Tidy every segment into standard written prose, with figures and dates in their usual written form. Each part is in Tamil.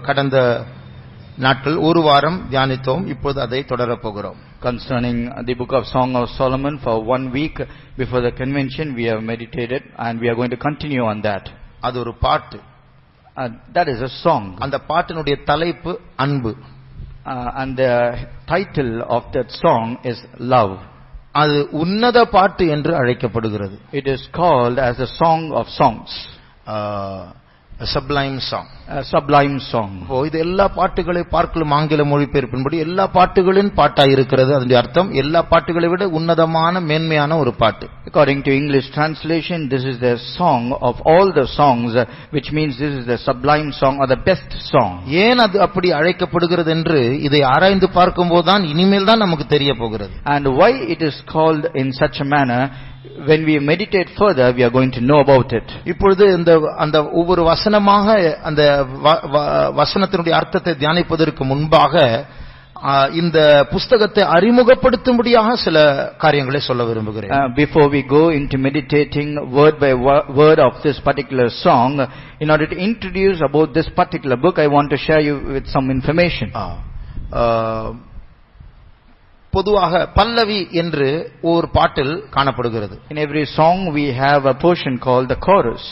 கடந்த நாட்கள் ஒரு வாரம் தியானித்தோம். இப்போது அதை தொடரப் போகிறோம். Concerning the book of Song of Solomon, for 1 week before the convention we have meditated and we are going to continue on that. அது ஒரு பாட்டு. That is a song. அந்த பாட்டினுடைய தலைப்பு அன்பு. And the title of that song is love. அது உன்னத பாட்டு என்று அழைக்கப்படுகிறது. It is called as a song of songs. A sublime song. A sublime song. இது எல்லா பாட்டுகளை பார்க்கலும் ஆங்கில மொழிபெயர்ப்பின்படி எல்லா பாட்டுகளின் பாட்டாய் இருக்கிறது. அதனுடைய அர்த்தம் எல்லா பாட்டுகளை விட உன்னதமான மேன்மையான ஒரு பாட்டு. According to English translation, this is the song of all the songs, which means this is the sublime song or the best song. ஏன் அது அப்படி அழைக்கப்படுகிறது என்று இதை ஆராய்ந்து பார்க்கும்போது தான் இனிமேல் தான் நமக்கு தெரிய போகிறது. And why it is called in such a manner, when we meditate further we are going to know about it. இப்பொழுது அந்த ஒவ்வொரு வசனமாக அந்த வசனத்தினுடைய அர்த்தத்தை தியானிப்பதற்கு முன்பாக இந்த புத்தகத்தை அறிமுகப்படுத்தும்படியாக சில காரியங்களை சொல்ல விரும்புகிறேன். Before we go into meditating word by word of this particular song, in order to introduce about this particular book, I want to share you with some information. பொதுவாக பல்லவி என்று ஒரு பாட்டில் காணப்படுகிறது. In every song we have a portion called the chorus.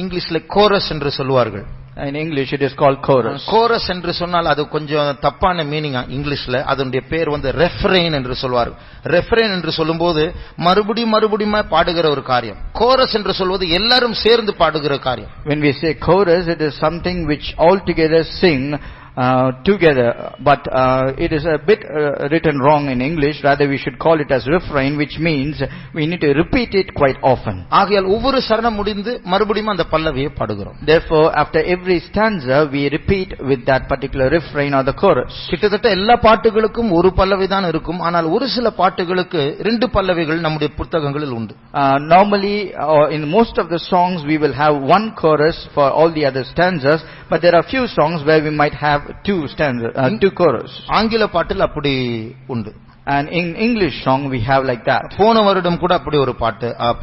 இங்கிலீஷ்ல கோரஸ் என்று சொல்வார்கள். In English it is called chorus. Chorus என்று சொன்னால் அது கொஞ்சம் தப்பான மீனிங். இங்கிலீஷ்ல அதனுடைய பேர் ரெஃப்ரெயின் என்று சொல்வார்கள். ரெஃப்ரெயின் என்று சொல்லும்போது மறுபடியும் பாடுகிற ஒரு காரியம். கோரஸ் என்று சொல்வது எல்லாரும் சேர்ந்து பாடுகிற காரியம். When we say chorus, it is something which all together sing together, but it is a bit written wrong in English. Rather we should call it as refrain, which means we need to repeat it quite often. ஆகையால் ஒவ்வொரு சரணம் முடிந்து மறுபடியும் அந்த பல்லவியை பாடுகிறோம். Therefore after every stanza we repeat with that particular refrain or the chorus. கிட்டத்தட்ட எல்லா பாட்டுகளுக்கும் ஒரு பல்லவி தான் இருக்கும். ஆனால் ஒரு சில பாட்டுகளுக்கு ரெண்டு பல்லவிகள் நம்முடைய புத்தகங்களில் உண்டு. Normally in most of the songs we will have one chorus for all the other stanzas, but there are few songs where we might have two stanzas, two chorus. ஆங்கில பாட்டில் அப்படி உண்டு. And in English song we have like that. போன வருடம் கூட அப்படி ஒரு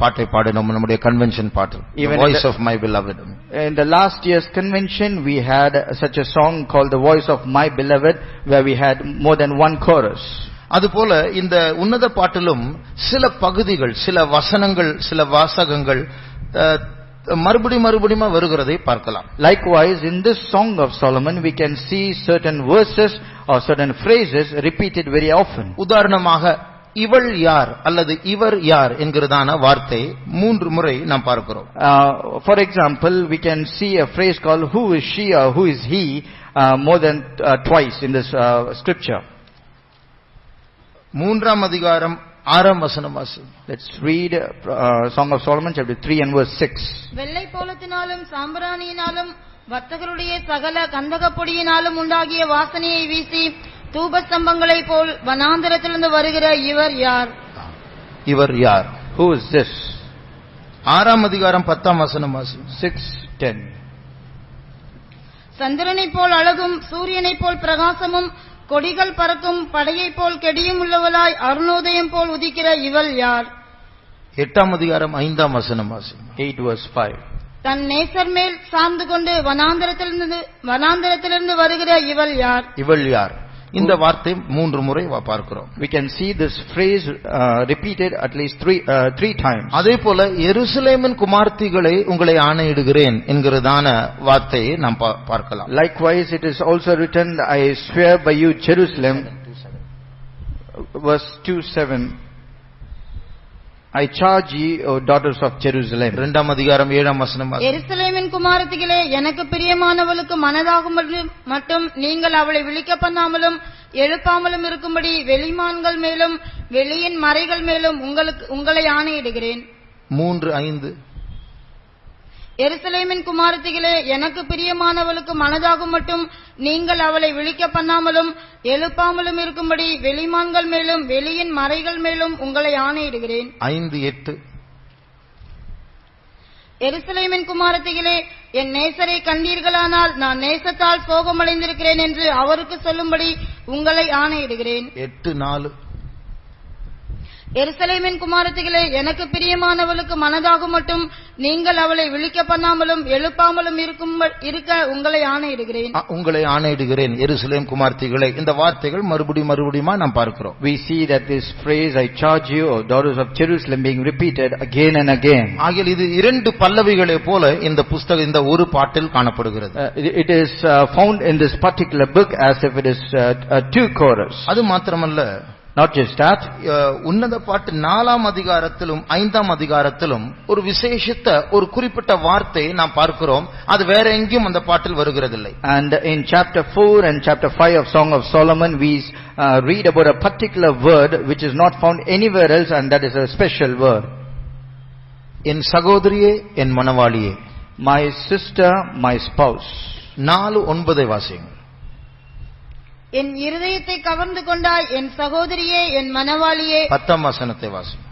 பாட்டை பாடினோம் நம்முடைய கன்வென்ஷன் பாட்டு, The Voice of My Beloved. In the last year's convention we had such a song called The Voice of My Beloved, where we had more than one chorus. அதுபோல இந்த உன்னத பாட்டிலும் சில பகுதிகள், சில வசனங்கள், சில வாசகங்கள் மறுபடியும் வருகிறதை பார்க்கலாம். Likewise in this song of Solomon we can see certain verses or certain phrases repeated very often. உதாரணமாக இவள் யார் அல்லது இவர் யார் என்கிறதான வார்த்தை 3 முறை நாம் பார்க்கிறோம். For example, we can see a phrase called who is she or who is he more than twice in this scripture. 3ஆம் அதிகாரம் 6ஆம் வசனம் வாசிப்போம். Let's read Song of Solomon chapter 3 and verse 6. வெள்ளை போலத்தினாலும் சாம்பிராணியினாலும் வர்த்தகருடைய சகல கந்தக பொடியினாலும் உண்டாகிய வாசனையை வீசி தூபஸ்தம்பங்களை போல் வனாந்தரத்திலிருந்து வருகிற இவர் யார்? இவர் யார்? Who is this? 6ஆம் அதிகாரம் 10ஆம் வசனம் வாசிப்போம். 6:10. சந்திரனை போல் அழகும் சூரியனை போல் பிரகாசமும் கொடிகள் பறக்கும் படையை போல் கெடியும் உள்ளவளாய் அருணோதயம் போல் உதிக்கிற இவள் யார்? 8ஆம் அதிகாரம் 5ஆம் வசனம் வாசிப்போம். 8 verse 5. தன் நேசர் மேல் சார்ந்து கொண்டு வனாந்தரத்திலிருந்து வருகிற இவள் யார்? இவள் யார்? இந்த வார்த்தை 3 முறை பார்க்கிறோம். We can see this phrase repeated at least three times. அதேபோல எருசலேமின் குமார்த்திகளை உங்களை ஆணையிடுகிறேன் என்கிறதான வார்த்தையை நாம் பார்க்கலாம். Likewise it is also written, I swear by you Jerusalem, verse 2:7, I charge ye, O daughters of Jerusalem. 2ஆம் அதிகாரம் 7ஆம் வசனம். எருசலேமின் குமாரத்திகளே, எனக்கு பிரியமானவளுக்கு மனதாகும் மட்டும் நீங்கள் அவளை விழிக்க பண்ணாமலும் எழுப்பாமலும் இருக்கும்படி வெளிமான்கள் மேலும் வெளியின் மறைகள் மேலும் உங்களை ஆணையிடுகிறேன். 3:5. எருசலேமின் குமாரத்திகளே, எனக்கு பிரியமானவளுக்கு மனதாகும் மட்டும் நீங்கள் அவளை விழிக்க பண்ணாமலும் எழுப்பாமலும் இருக்கும்படி வெளிமான்கள் மேலும் வெளியின் மறைகள் மேலும் உங்களை ஆணையிடுகிறேன். 5:8. எருசலேமின் குமாரத்திகளே, என் நேசரை கண்டீர்களானால் நான் நேசத்தால் சோகமடைந்திருக்கிறேன் என்று அவருக்கு சொல்லும்படி உங்களை ஆணையிடுகிறேன். 8:4. எருசலேமின் குமாரத்திகளே, எனக்கு பிரியமானவளுக்கு மனதாகும் மட்டும் நீங்கள் அவளை விழிக்க பண்ணாமலும் எழுப்பாமலும் இருக்க உங்களை ஆணையிடுகிறேன். உங்களை ஆணையிடுகிறேன் எருசலேம் குமாரத்திகளே. இந்த வார்த்தைகள் மறுபடியுமா நாம் பார்க்கிறோம். We see that this phrase, I charge you, O daughters of Jerusalem, being repeated again and again. ஆகிய இது இரண்டு பல்லவிகளை போல இந்த புத்தகம் இந்த ஒரு பாட்டில் காணப்படுகிறது. It is found in this particular book as if it is two chorus. அது மாத்திரமல்ல, not just that, உன்னத பாட்டு 4ஆம் அதிகாரத்திலும் 5ஆம் அதிகாரத்திலும் ஒரு விசேஷித்த ஒரு குறிப்பிட்ட வார்த்தையை நாம் பார்க்கிறோம். அது வேற எங்கேயும் அந்த பாட்டில் வருகிறதில்லை. And in chapter 4 and chapter 5 of Song of Solomon we read about a particular word which is not found anywhere else, and that is a special word. என் சகோதரியே, என் மணவாளியே. My sister, my spouse. 4:9 வாசிங்க. என் இருதயத்தை கவர்ந்து கொண்டாய், என் சகோதரியே, என் மணவாளியே. 10ஆம் வசனத்தை வாசிங்க.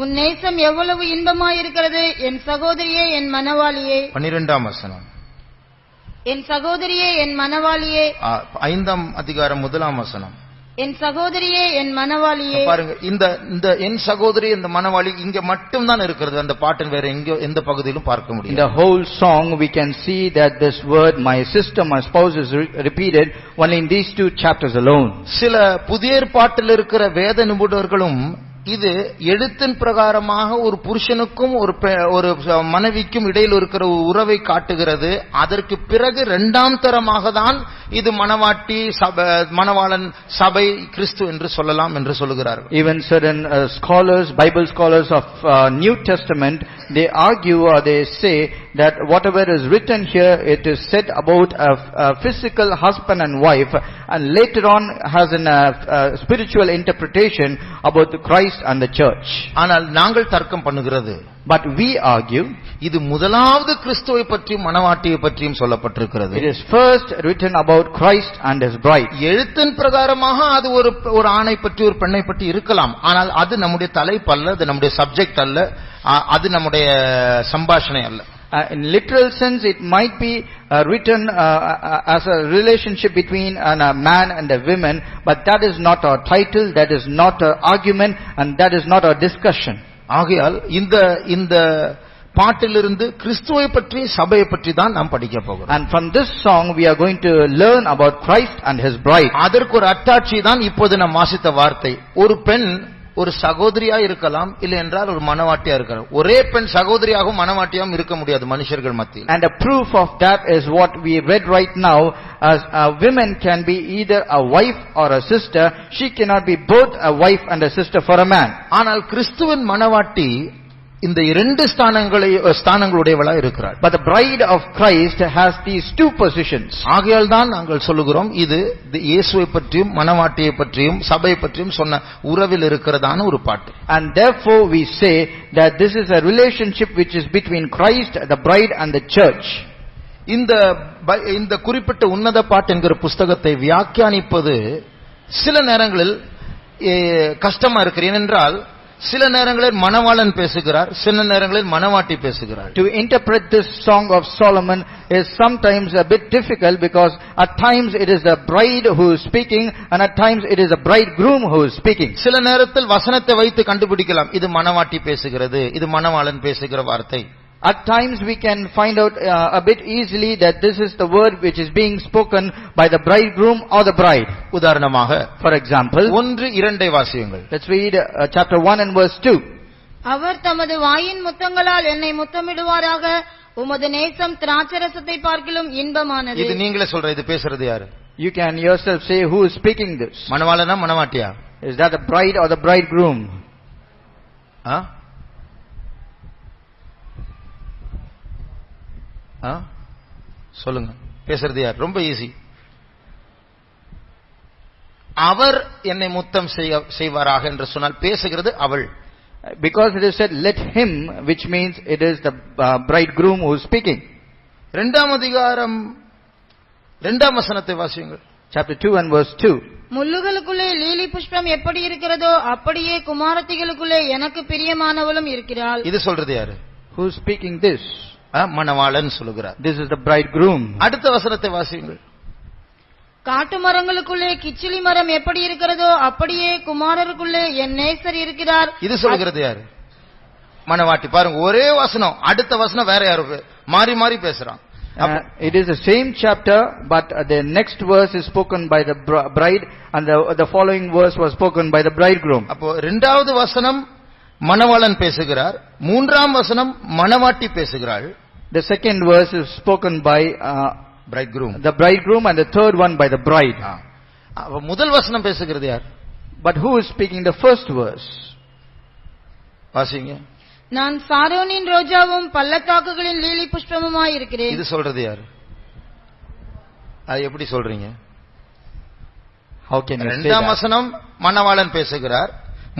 உன் நேசம் எவ்வளவு இன்பமாயிருக்கிறது, என் சகோதரியே, என் மணவாளியே. 12ஆம் வசனம். என் சகோதரியே, என் மணவாளியே. 5ஆம் அதிகாரம் 1ஆம் வசனம். என் சகோதரியே, என் மணவாளியே. பாருங்க, இந்த என் சகோதரி, இந்த மணவாளி இங்க மட்டும் தான் இருக்கிறது. அந்த பாட்டின் வேற எந்த பகுதியிலும் பார்க்க முடியும். In the whole song we can see that this word, my sister, my spouse, is repeated only in these two chapters alone. சில புதிய ஏற்பாட்டில் இருக்கிற வேத நிபுணர்களும் இது எழுத்தின் பிரகாரமாக ஒரு புருஷனுக்கும் ஒரு மனைவிக்கும் இடையில் இருக்கிற உறவை காட்டுகிறது. அதற்கு பிறகு இரண்டாம் தரமாக தான் இது மணவாட்டி மணவாளன் சபை கிறிஸ்து என்று சொல்லலாம் என்று சொல்லுகிறார்கள். Even certain scholars, Bible scholars of New Testament, they argue or they say that whatever is written here, it is said about a physical husband and wife, and later on has a spiritual interpretation about the Christ and the church. ஆனால் நாங்கள் தர்க்கம் பண்ணுகிறது, but we argue, இது முதலாவது கிறிஸ்துவை பற்றியும் மணவாட்டியை பற்றியும் சொல்லப்பட்டிருக்கிறது. it is first written about Christ and his bride. எழுத்தின் பிரகாரமாக அது ஒரு ஆணை பற்றி ஒரு பெண்ணை பற்றி இருக்கலாம். ஆனால் அது நம்முடைய தலைப்பு அல்ல, அது நம்முடைய சப்ஜெக்ட் அல்ல, அது நம்முடைய சம்பாஷணை அல்ல. In literal sense, it might be written as a relationship between a man and a woman, but that is not our title, that is not our argument, and that is not our discussion. ஆகையால் இந்த பாட்டிலிருந்து கிறிஸ்துவை பற்றி சபையை பற்றி தான் நாம் படிக்க போகிறோம். And from this song we are going to learn about Christ and his bride. அதற்கு ஒரு அத்தாட்சி தான் இப்போது நாம் வாசித்த வார்த்தை. ஒரு பெண் ஒரு சகோதரியா இருக்கலாம், இல்லை என்றால் ஒரு மணவாட்டியா இருக்கலாம். ஒரே பெண் சகோதரியாகவும் மணவாட்டியாகவும் இருக்க முடியாது மனுஷர்கள் மத்தியில். And a proof of that is what we read right now, as a woman can be either a wife or a sister. She cannot be both a wife and a sister for a man. ஆனால் கிறிஸ்துவின் மணவாட்டி இந்த இரண்டு ஸ்தானங்களுடையவளா இருக்கிறாள். But the bride of Christ has these two positions. ஆகையால் தான் நாங்கள் சொல்லுகிறோம், இது இயேசுவை பற்றியும் மணவாட்டியை பற்றியும் சபையை பற்றியும் சொன்ன உறவில் இருக்கிறதான ஒரு பாட்டு. And therefore we say that this is a relationship which is between Christ, the bride, and the church. இந்த குறிப்பிட்ட உன்னத பாட்டு என்கிற புஸ்தகத்தை வியாக்கியானிப்பது சில நேரங்களில் கஷ்டமா இருக்கு. ஏனென்றால் சில நேரங்களில் மணவாளன் பேசுகிறார், சில நேரங்களில் மணவாட்டி பேசுகிறார். To interpret this Song of Solomon is sometimes a bit difficult, because at times it is the bride who is speaking and at times it is the bridegroom who is speaking. சில நேரத்தில் வசனத்தை வைத்து கண்டுபிடிக்கலாம், இது மணவாட்டி பேசுகிறது, இது மணவாளன் பேசுகிற வார்த்தை. At times we can find out a bit easily that this is the word which is being spoken by the bridegroom or the bride. உதாரணமாக, for example, 1:2 வாசியுங்கள். Let's read chapter 1 and verse 2. அவர் தமது வாயின் முத்தங்களால் என்னை முத்தமிடுவாராக, உமது நேசம் திராட்சரசத்தை பார்க்கிலும் இன்பமானது. இது நீங்களே சொல்ற, இது பேசுறது யாரு? You can yourself say who is speaking this. மணவாளனா மணவாட்டியா? Is that the bride or the bridegroom? சொல்லுங்க, பேசுறது யார்? ரொம்ப ஈஸி. அவர் என்னை முத்தம் செய்வாராக என்று சொன்னால் பேசுகிறது அவள். Because it is said let him, which means it is the bridegroom who is speaking. 2ஆம் அதிகாரம் 2ஆம் வசனத்தை வாசியுங்கள். Chapter 2 and verse 2. முள்ளுகளுக்குள்ளே லீலி புஷ்பம் எப்படி இருக்கிறதோ அப்படியே குமாரத்திகளுக்குள்ளே எனக்கு பிரியமானவளும் இருக்கிறாள். இது சொல்றது யாரு? Who is speaking this? மணவாளன் சொல்லுகிறார். This is the bridegroom. அடுத்த வசனத்தை வாசியுங்கள். காட்டு மரங்களுக்குள்ளே கிச்சிலி மரம் எப்படி இருக்கிறதோ அப்படியே குமாரருக்குள்ளே என் நேசர் இருக்கிறார். இது சொல்லுகிறது யாரு? மணவாட்டி. பாருங்க, ஒரே வசனம், அடுத்த வசனம் வேற யாரு மாறி மாறி பேசுறான். It is the same chapter, but the next verse is spoken by the bride, and the following verse was spoken by the bridegroom. அப்போ இரண்டாவது வசனம் மணவாளன் பேசுகிறார், மூன்றாம் வசனம் மணவாட்டி பேசுகிறாள். The second verse is spoken by bridegroom, the bridegroom, and the third one by the bride. முதல் வசனம் பேசுகிறது யார்? But who is speaking the first verse? வாசிங்க. நான் சாரோனின் ரோஜாவும் பள்ளத்தாக்குகளின் லீலி புஷ்பமுமாய் இருக்கிறேன். இது சொல்றது யாரு? அது எப்படி சொல்றீங்க? How can you say that? இரண்டாம் வசனம் மணவாளன் பேசுகிறார்,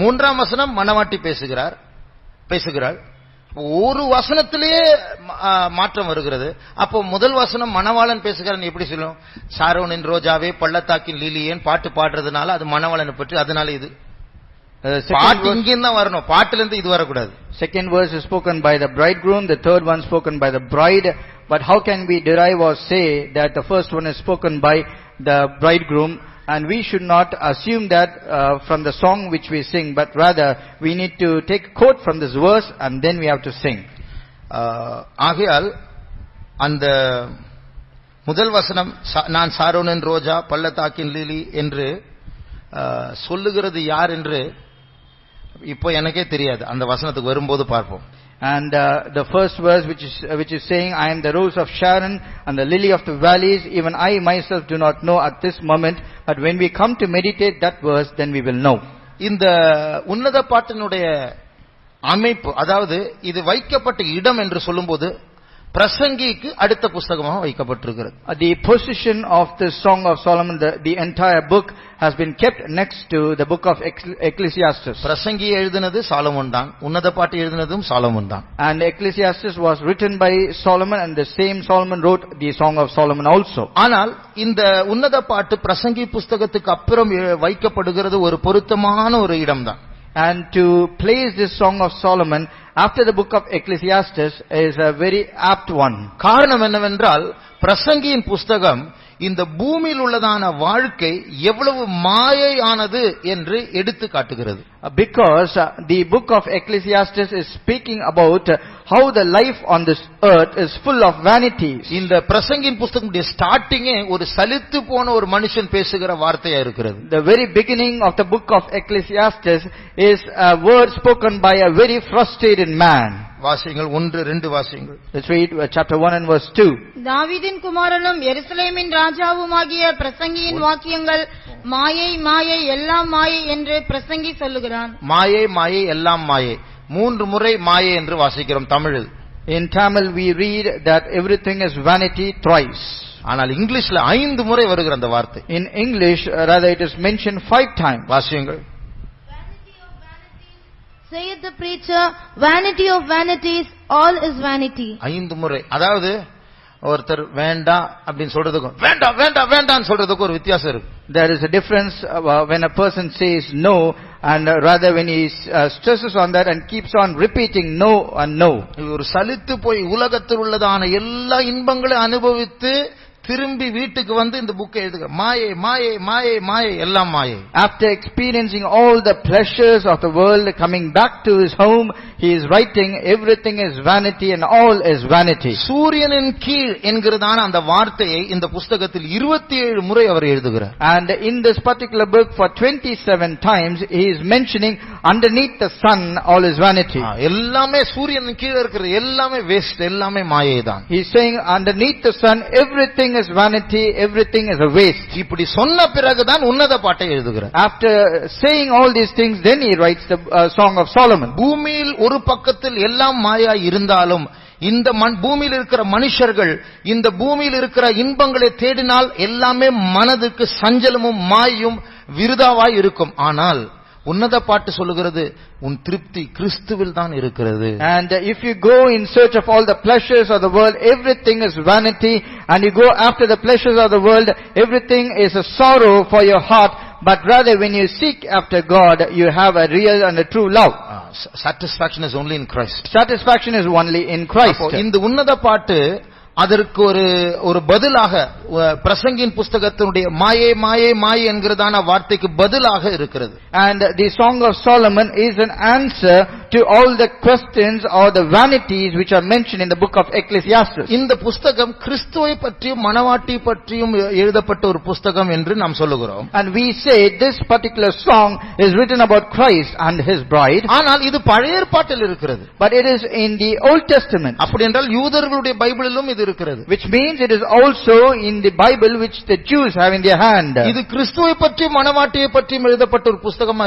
மூன்றாம் வசனம் மணவாட்டி பேசுகிறாள். ஒரு வசனத்திலேயே மாற்றம் வருகிறது. அப்போ முதல் வசனம் மணவாளன் பேசுகிறான் எப்படி சொல்லும்? சாரோனின் ரோஜாவே பள்ளத்தாக்கின் லீலியேன் பாட்டு பாடுறதுனால அது மணவாளனை பற்றி, அதனால இது பாட்டு இங்கிருந்து தான் வரணும், பாட்டுல இருந்து இது வரக்கூடாது. Second verse is spoken by the bridegroom, the third one spoken by the bride. But how can we derive or say that the first one is spoken by the bridegroom? And we should not assume that from the song which we sing, but rather we need to take quote from this verse and then we have to sing. ஆகையால் அந்த முதல் வசனம் நான் சாரோனின் ரோஜா பள்ளத்தாக்கின் லீலி என்று சொல்லுகிறது யார் என்று இப்போ எனக்கே தெரியாது. அந்த வசனத்துக்கு வரும்போது பார்ப்போம். And the first verse which is saying, I am the rose of Sharon and the lily of the valleys, even I myself do not know at this moment, but when we come to meditate that verse, then we will know. இந்த உன்னத பாட்டினுடைய அமைப்பு, அதாவது இது வைக்கப்பட்ட இடம் என்று சொல்லும்போது பிரசங்கிக்கு அடுத்த புத்தகமாக வைக்கப்பட்டிருக்கிறது. The position of the Song of Solomon, the entire book has been kept next to the book of Ecclesiastes. பிரசங்கி எழுதினது சாலமோன் தான், உன்னத பாட்டு எழுதினதும் சாலமோன் தான். And Ecclesiastes was written by Solomon, and the same Solomon wrote the Song of Solomon also. ஆனால் இந்த உன்னத பாட்டு பிரசங்கி புத்தகத்துக்கு அப்புறம் வைக்கப்படுகிறது ஒரு பொருத்தமான ஒரு இடம்தான். And to place this Song of Solomon after the book of Ecclesiastes is a very apt one. காரணம் என்னவென்றால் பிரசங்கியின் புத்தகம் இந்த பூமியில் உள்ளதான வாழ்க்கை எவ்வளவு மாயையானது என்று எடுத்து காட்டுகிறது. Because the book of Ecclesiastes is speaking about how the life on this earth is full of vanities. இந்த பிரசங்கியின் புத்தகத்துடைய ஸ்டார்டிங்கே ஒரு சலித்து போன ஒரு மனுஷன் பேசுகிற வார்த்தையா இருக்கிறது. The very beginning of the book of Ecclesiastes is a word spoken by a very frustrated man. வாசிங்கள் 1-2 வாசிங்கள். Let's read chapter 1 and verse 2. தாவீதின் குமாரனும் எருசலேமின் ராஜாவுமாகிய பிரசங்கியின் வாக்கியங்கள் மாயை மாயை எல்லாம் மாயை என்று பிரசங்கி சொல்லுகிறான். மாயை மாயை எல்லாம் மாயை, 3 முறை மாயை என்று வாசிக்கிறோம் தமிழில். In Tamil we read that everything is vanity thrice. ஆனால் இங்கிலீஷ்ல 5 முறை வருகிற அந்த வார்த்தை. In English rather it is mentioned 5 times. வாசிங்கள். Saith the preacher, vanity of vanities, all is vanity. 5 முறை. அதாவது ஒருத்தர் வேண்டாம் அப்படின்னு சொல்றதுக்கும் வேண்டாம் வேண்டாம் வேண்டாம் சொல்றதுக்கும் ஒரு வித்தியாசம் இருக்கு. There is a difference when a person says no, and rather when he stresses on that and keeps on repeating no and no. ஒரு சலித்து போய் உலகத்தில் உள்ளதான எல்லா இன்பங்களையும் அனுபவித்து திரும்பி வீட்டுக்கு வந்து இந்த புக்கை எழுதுகிறார். மாயை மாயை மாயை மாயை எல்லாம் மாயை. After experiencing all the pleasures of the world, coming back to his home, he is writing everything is vanity and all is vanity. சூரியனின் கீழ் என்கிறதான அந்த வார்த்தையை இந்த புத்தகத்தில் 27 முறை அவர் எழுதுகிறார். And in this particular book for 27 times he is mentioning underneath the sun all is vanity. எல்லாமே சூரியனின் கீழ இருக்கிறது எல்லாமே வேஸ்ட், எல்லாமே மாயை தான். He is saying underneath the sun everything is vanity, everything is a waste. இப்படி சொன்ன பிறகுதான் உன்னத பாட்டை எழுதுகிறார். After saying all these things, then he writes the Song of Solomon. பூமியில் ஒரு பக்கத்தில் எல்லாம் மாயா இருந்தாலும் இந்த பூமியில் இருக்கிற மனுஷர்கள் இந்த பூமியில் இருக்கிற இன்பங்களை தேடினால் எல்லாமே மனதுக்கு சஞ்சலமும் மாயும் விருதாவாய் இருக்கும். ஆனால் உன்னத பாட்டு சொல்லுகிறது உன் திருப்தி கிறிஸ்துவில் தான் இருக்கிறது. And if you go in search of all the pleasures of the world, everything is vanity, and you go after the pleasures of the world, everything is a sorrow for your heart, but rather when you seek after God, you have a real and a true love. Satisfaction is only in Christ. Satisfaction is only in Christ. இந்த உன்னத பாட்டு அதற்கு ஒரு பதிலாக பிரசங்கின் புஸ்தகத்தினுடைய மாயே மாயே மாயே என்கிறதான வார்த்தைக்கு பதிலாக இருக்கிறது. And the Song of Solomon is an answer to all the questions or the vanities which are mentioned in the book of Ecclesiastes. இந்த புஸ்தகம் கிறிஸ்துவை பற்றியும் மணவாட்டி பற்றியும் எழுதப்பட்ட ஒரு புஸ்தகம் என்று நாம் சொல்லுகிறோம். And we say this particular song is written about Christ and his bride. ஆனால் இது பழைய ஏற்பாட்டில் இருக்கிறது. But it is in the Old Testament. அப்படி என்றால் யூதர்களுடைய பைபிளிலும் இது இருக்கிறது. Which means it is also in the Bible which the Jews have in their hand. இது கிறிஸ்துவை பற்றியும் மணவாட்டியை பற்றியும் எழுதப்பட்ட ஒரு புஸ்தகமா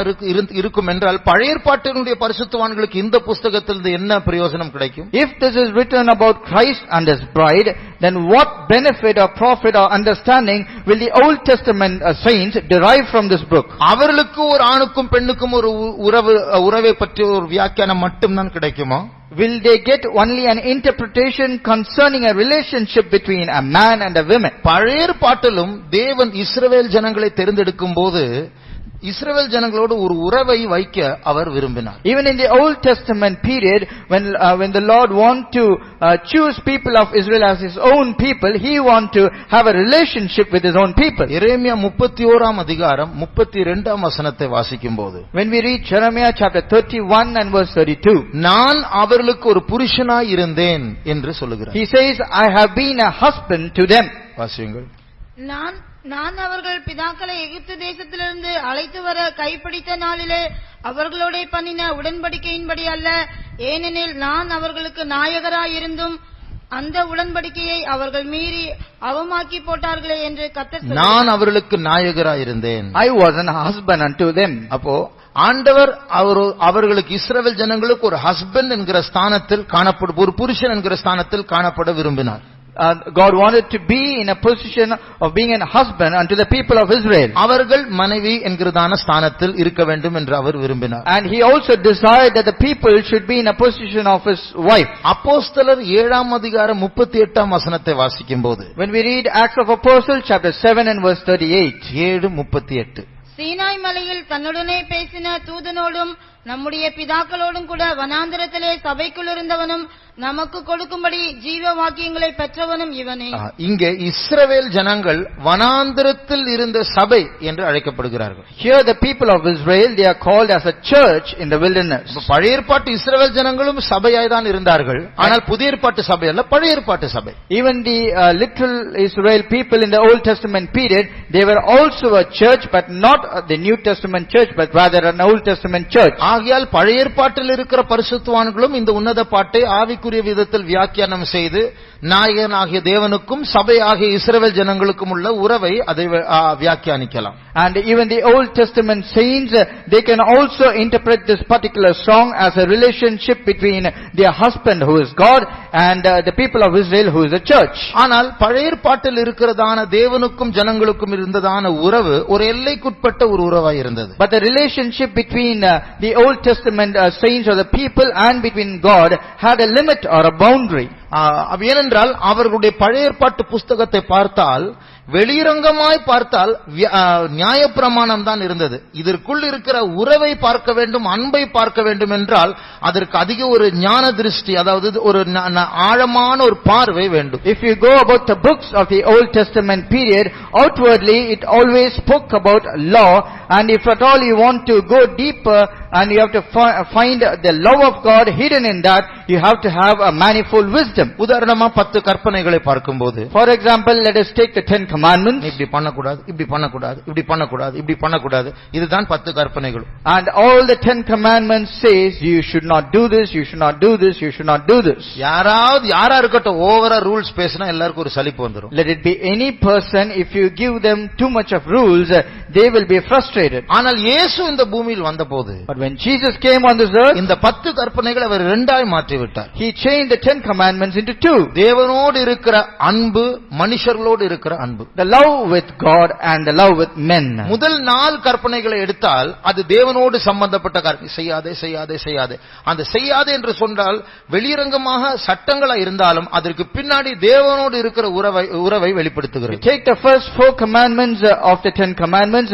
இருக்கும் என்றால் பழைய ஏற்பாட்டினுடைய பரிசுத்தவான்களுக்கு இந்த புஸ்தகத்திலிருந்து என்ன பிரயோஜனம் கிடைக்கும்? If this is written about Christ and his bride, then what benefit or profit or understanding will the Old Testament saints derive from this book? அவர்களுக்கு ஒரு ஆணுக்கும் பெண்ணுக்கும் ஒரு உறவை பற்றிய ஒரு வியாக்கியானம் மட்டும்தான் கிடைக்குமா? Will they get only an interpretation concerning a relationship between a man and a woman? பழைய ஏற்பாட்டிலும் தேவன் இஸ்ரவேல் ஜனங்களை தெரிந்தெடுக்கும் போது இஸ்ரவேல் ஜனங்களோடு ஒரு உறவை வைக்க அவர் விரும்பினார். Even in the Old Testament period, when the Lord want to choose people of Israel as his own people, he want to have a relationship with his own people. எரேமியா 31ஆம் அதிகாரம் 32ஆம் வசனத்தை வாசிக்கும்போது, when we read Jeremiah chapter 31 and verse 32, நான் அவர்களுக்கு ஒரு புருஷனாய் இருந்தேன் என்று சொல்லுகிறார். he says, I have been a husband to them. வாசியுங்கள். நான் அவர்கள் பிதாக்களை எகிப்து தேசத்திலிருந்து அழைத்து வர கைப்பிடித்த நாளிலே அவர்களோட பண்ணின உடன்படிக்கையின்படி அல்ல, ஏனெனில் நான் அவர்களுக்கு நாயகராயிருந்தும் அந்த உடன்படிக்கையை அவர்கள் மீறி அவமாக்கி போட்டார்களே என்று கர்த்தர் சொல்கிறார். நான் அவர்களுக்கு நாயகராயிருந்தேன். I was a husband unto them. அப்போ ஆண்டவர் அவர்களுக்கு இஸ்ரவேல் ஜனங்களுக்கு ஒரு ஹஸ்பண்ட் என்கிற ஸ்தானத்தில் காணப்படும், ஒரு புருஷன் என்கிற ஸ்தானத்தில் காணப்பட விரும்பினார். God wanted to be in a position of being a husband unto the people of Israel. அவர்கள் மனைவி என்கிறதான ஸ்தானத்தில் இருக்க வேண்டும் என்று அவர் விரும்பினார். And he also desired that the people should be in a position of his wife. அப்போஸ்தலர் 7ஆம் அதிகாரம் 38ஆம் வசனத்தை வாசிக்கும்போது, when we read Acts of Apostles chapter 7 and verse 38, 7:38, Sinai மலையில் தன்னுடனே பேசின தூதனோடும் நம்முடைய பிதாக்களோடும் கூட வனாந்திரத்திலே சபைக்குள் இருந்தவனும் நமக்கு கொடுக்கும்படி ஜீவ வாக்கியங்களை பெற்றவனும் இவனே. இங்கே இஸ்ரவேல் ஜனங்கள் வனாந்திரத்தில் இருந்த சபை என்று அழைக்கப்படுகிறார்கள். Here the people of Israel, they are called as a church in the wilderness. பழைய ஏற்பாட்டு இஸ்ரவேல் ஜனங்களும் சபையாய் தான் இருந்தார்கள், ஆனால் புதிய ஏற்பாட்டு சபை அல்ல, பழைய ஏற்பாட்டு சபை. Even the literal Israel people in the Old Testament period, they were also a church, but not the New Testament church, but rather an Old Testament church. ஆகையால் பழைய ஏற்பாட்டில் இருக்கிற பரிசுத்தவான்களும் இந்த உன்னத பாட்டை ஆவிக்குரிய விதத்தில் வியாக்கியானம் செய்து நாயகனாகிய தேவனுக்கும் சபையாகிய இஸ்ரவேல் ஜனங்களுக்கும் உள்ள உறவை அதை வியாக்கியானிக்கலாம். And even the Old Testament saints, they can also interpret this particular song as a relationship between their husband who is God and the people of Israel who is the church. ஆனால் பழைய ஏற்பாட்டில் இருக்கிறதான தேவனுக்கும் ஜனங்களுக்கும் இருந்ததான உறவு ஒரு எல்லைக்குட்பட்ட ஒரு உறவாய் இருந்தது. But the relationship between the Old Testament saints or the people and between God had a limit or a boundary. ஏனென்றால் அவர்களுடைய பழைய ஏற்பாட்டு புஸ்தகத்தை பார்த்தால், வெளிரங்கமாய் பார்த்தால் நியாயப்பிரமாணம் தான் இருந்தது. இதற்குள் இருக்கிற உறவை பார்க்க வேண்டும், அன்பை பார்க்க வேண்டும் என்றால் அதற்கு அதிக ஒரு ஞான திருஷ்டி, அதாவது ஒரு ஆழமான ஒரு பார்வை வேண்டும். If you go about the books of the Old Testament period, outwardly it always spoke about law, and if at all you want to go deeper and you have to find the love of God hidden in that, you have to have a manifold wisdom. உதாரணமா 10 கற்பனைகளை பார்க்கும்போது, for example, let us take the 10 commandments. இப்படி பண்ணக்கூடாது, இப்படி பண்ணக்கூடாது, இப்படி பண்ணக்கூடாது, இப்படி பண்ணக்கூடாது, இதுதான் 10 கற்பனைகள். And all the 10 commandments says you should not do this, you should not do this, you should not do this. யாரா இருக்கட்டும், ஓவரா ரூல்ஸ் பேசினா எல்லாருக்கும் ஒரு சலிப்பு வந்துரும். Let it be any person, if you give them too much of rules, they will be frustrated. ஆனால் இயேசு இந்த பூமியில் வந்தபோது, but when Jesus came on this earth, இந்த 10 கற்பனைகளை அவர் இரண்டாய் மாற்றி விட்டார். he changed the 10 commandments into 2. தேவனோடு இருக்கிற அன்பு, மனுஷர்களோடு இருக்கிற அன்பு. The love with God and the love with men. முதல் 4 கற்பனைகளை எடுத்தால் அது தேவனோடு சம்பந்தப்பட்ட காரியம். செய்யாதே செய்யாதே செய்யாதே. அந்த செய்யாதே என்று சொன்னால் வெளிரங்கமாக சட்டங்களா இருந்தாலும் அதற்கு பின்னாடி தேவனோடு இருக்கிற உறவை வெளிப்படுத்துகிறது. Take the first 4 commandments of the 10 commandments.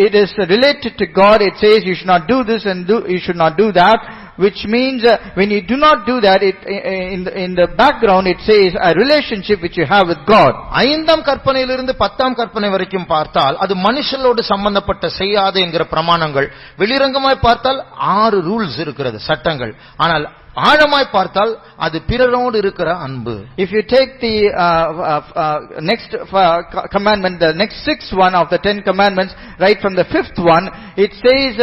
It is related to God. It says you should not do this and you should not do that. which means when you do not do that, in the background it says a relationship which you have with God. ஐந்தாம் கற்பனையிலிருந்து 10ஆம் கற்பனை வரைக்கும் பார்த்தால் அது மனுஷனோடு சம்பந்தப்பட்ட செய்யாத என்கிற பிரமாணங்கள். வெளிரங்கமாய் பார்த்தால் 6 ரூல்ஸ் இருக்கிறது, சட்டங்கள். ஆனால் ஆழமாய் பார்த்தால் அது பிறரோடு இருக்கிற அன்பு. If you take the next commandment, the next 6th one of the 10 commandments, right from the 5th one, it says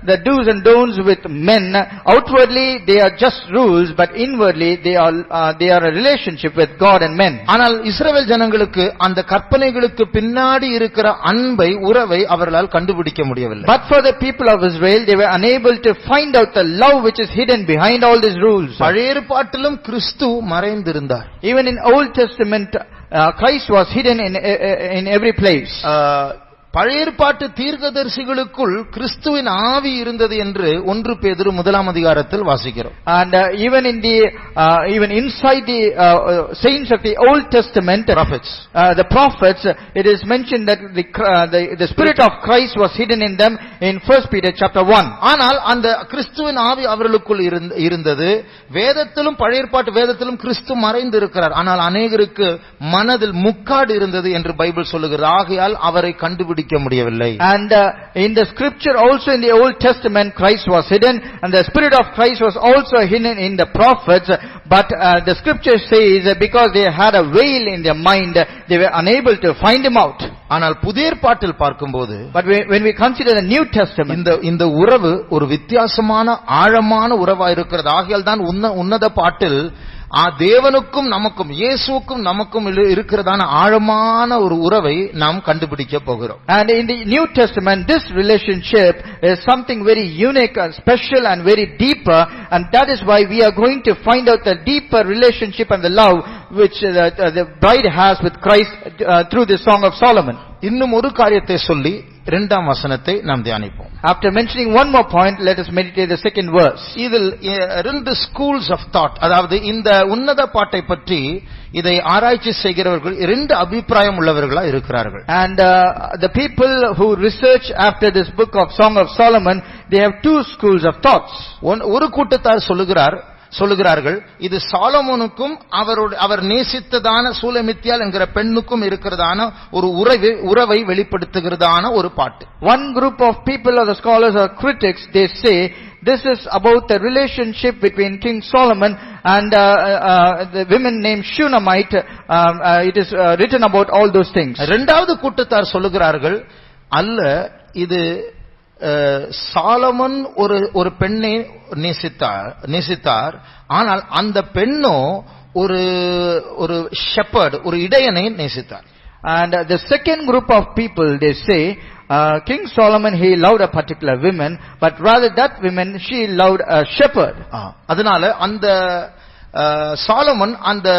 the do's and don'ts with men. Outwardly they are just rules, but inwardly they are a relationship with God and men. ஆனால் இஸ்ரவேல் ஜனங்களுக்கு அந்த கற்பனைகளுக்கு பின்னாடி இருக்கிற அன்பை, உறவை அவர்களால் கண்டுபிடிக்க முடியவில்லை. But for the people of Israel, they were unable to find out the love which is hidden behind all these rules. பழைய ஏற்பாட்டிலும் கிறிஸ்து மறைந்திருந்தார். Even in Old Testament, Christ was hidden in every place. பழைய ஏற்பாட்டு தீர்க்கதரிசிகளுக்குள் கிறிஸ்துவின் ஆவி இருந்தது என்று 1 பேதுரு 1ஆம் அதிகாரத்தில் வாசிக்கிறோம். And even inside the saints of the Old Testament, the prophets, it is mentioned that the spirit of Christ was hidden in them in 1 Peter chapter 1. ஆனால் அந்த கிறிஸ்துவின் ஆவி அவர்களுக்குள் இருந்தது. வேதத்திலும் பழைய ஏற்பாட்டு வேதத்திலும் கிறிஸ்து மறைந்து இருக்கிறார். ஆனால் அநேகருக்கு மனதில் முக்காடு இருந்தது என்று பைபிள் சொல்லுகிறது. ஆகையால் அவரை கண்டுபிடிக்க முடியவில்லை. And in the scripture also in the Old Testament Christ was hidden, and the spirit of Christ was also hidden in the prophets, but the scripture says that because they had a veil in their mind, they were unable to find him out. ஆனால் புதிய ஏற்பாட்டில் பார்க்கும்போது, but when we consider the New Testament, இந்த உறவு ஒரு வித்தியாசமான ஆழமான உறவா இருக்கிறது. ஆகையால் தான் உன்னத பாட்டில் தேவனுக்கும் நமக்கும், இயேசுவுக்கும் நமக்கும் இருக்கிறதான ஆழமான ஒரு உறவை நாம் கண்டுபிடிக்க போகிறோம். And in the New Testament, this relationship is something very unique and special and very deeper, and that is why we are going to find out the deeper relationship and the love which the bride has with Christ through the Song of Solomon. இன்னும் ஒரு காரியத்தை சொல்லி 2ஆம் வசனத்தை நாம் தியானிப்போம். After mentioning one more point, let us meditate the second verse. இதில் 2 schools of thought, அதாவது இந்த உன்னத பாட்டை பற்றி இதை ஆராய்ச்சி செய்கிறவர்கள் 2 அபிப்பிராயம் உள்ளவர்களா இருக்கிறார்கள். And the people who research after this book of Song of Solomon, they have 2 schools of thoughts. ஒரு கூட்டத்தார் சொல்லுகிறார்கள் இது சாலமோனுக்கும் அவர் நேசித்ததான சூலமித்தியால் என்கிற பெண்ணுக்கும் இருக்கிறதான ஒரு உறவை வெளிப்படுத்துகிறதான ஒரு பாட்டு. One group of people or the scholars or critics, they say this is about the relationship between King Solomon and the women named Shunammite. It is written about all those things. இரண்டாவது கூட்டத்தார் சொல்லுகிறார்கள் அல்ல, இது சாலமன் ஒரு பெண்ணை நேசித்தார், ஆனால் அந்த பெண்ணோ ஒரு ஷெப்பர்ட், ஒரு இடையனை நேசித்தார். And the second group of people, they say King Solomon, he loved a particular woman, but rather that woman, she loved a shepherd. அதனால அந்த சாலமன் அந்த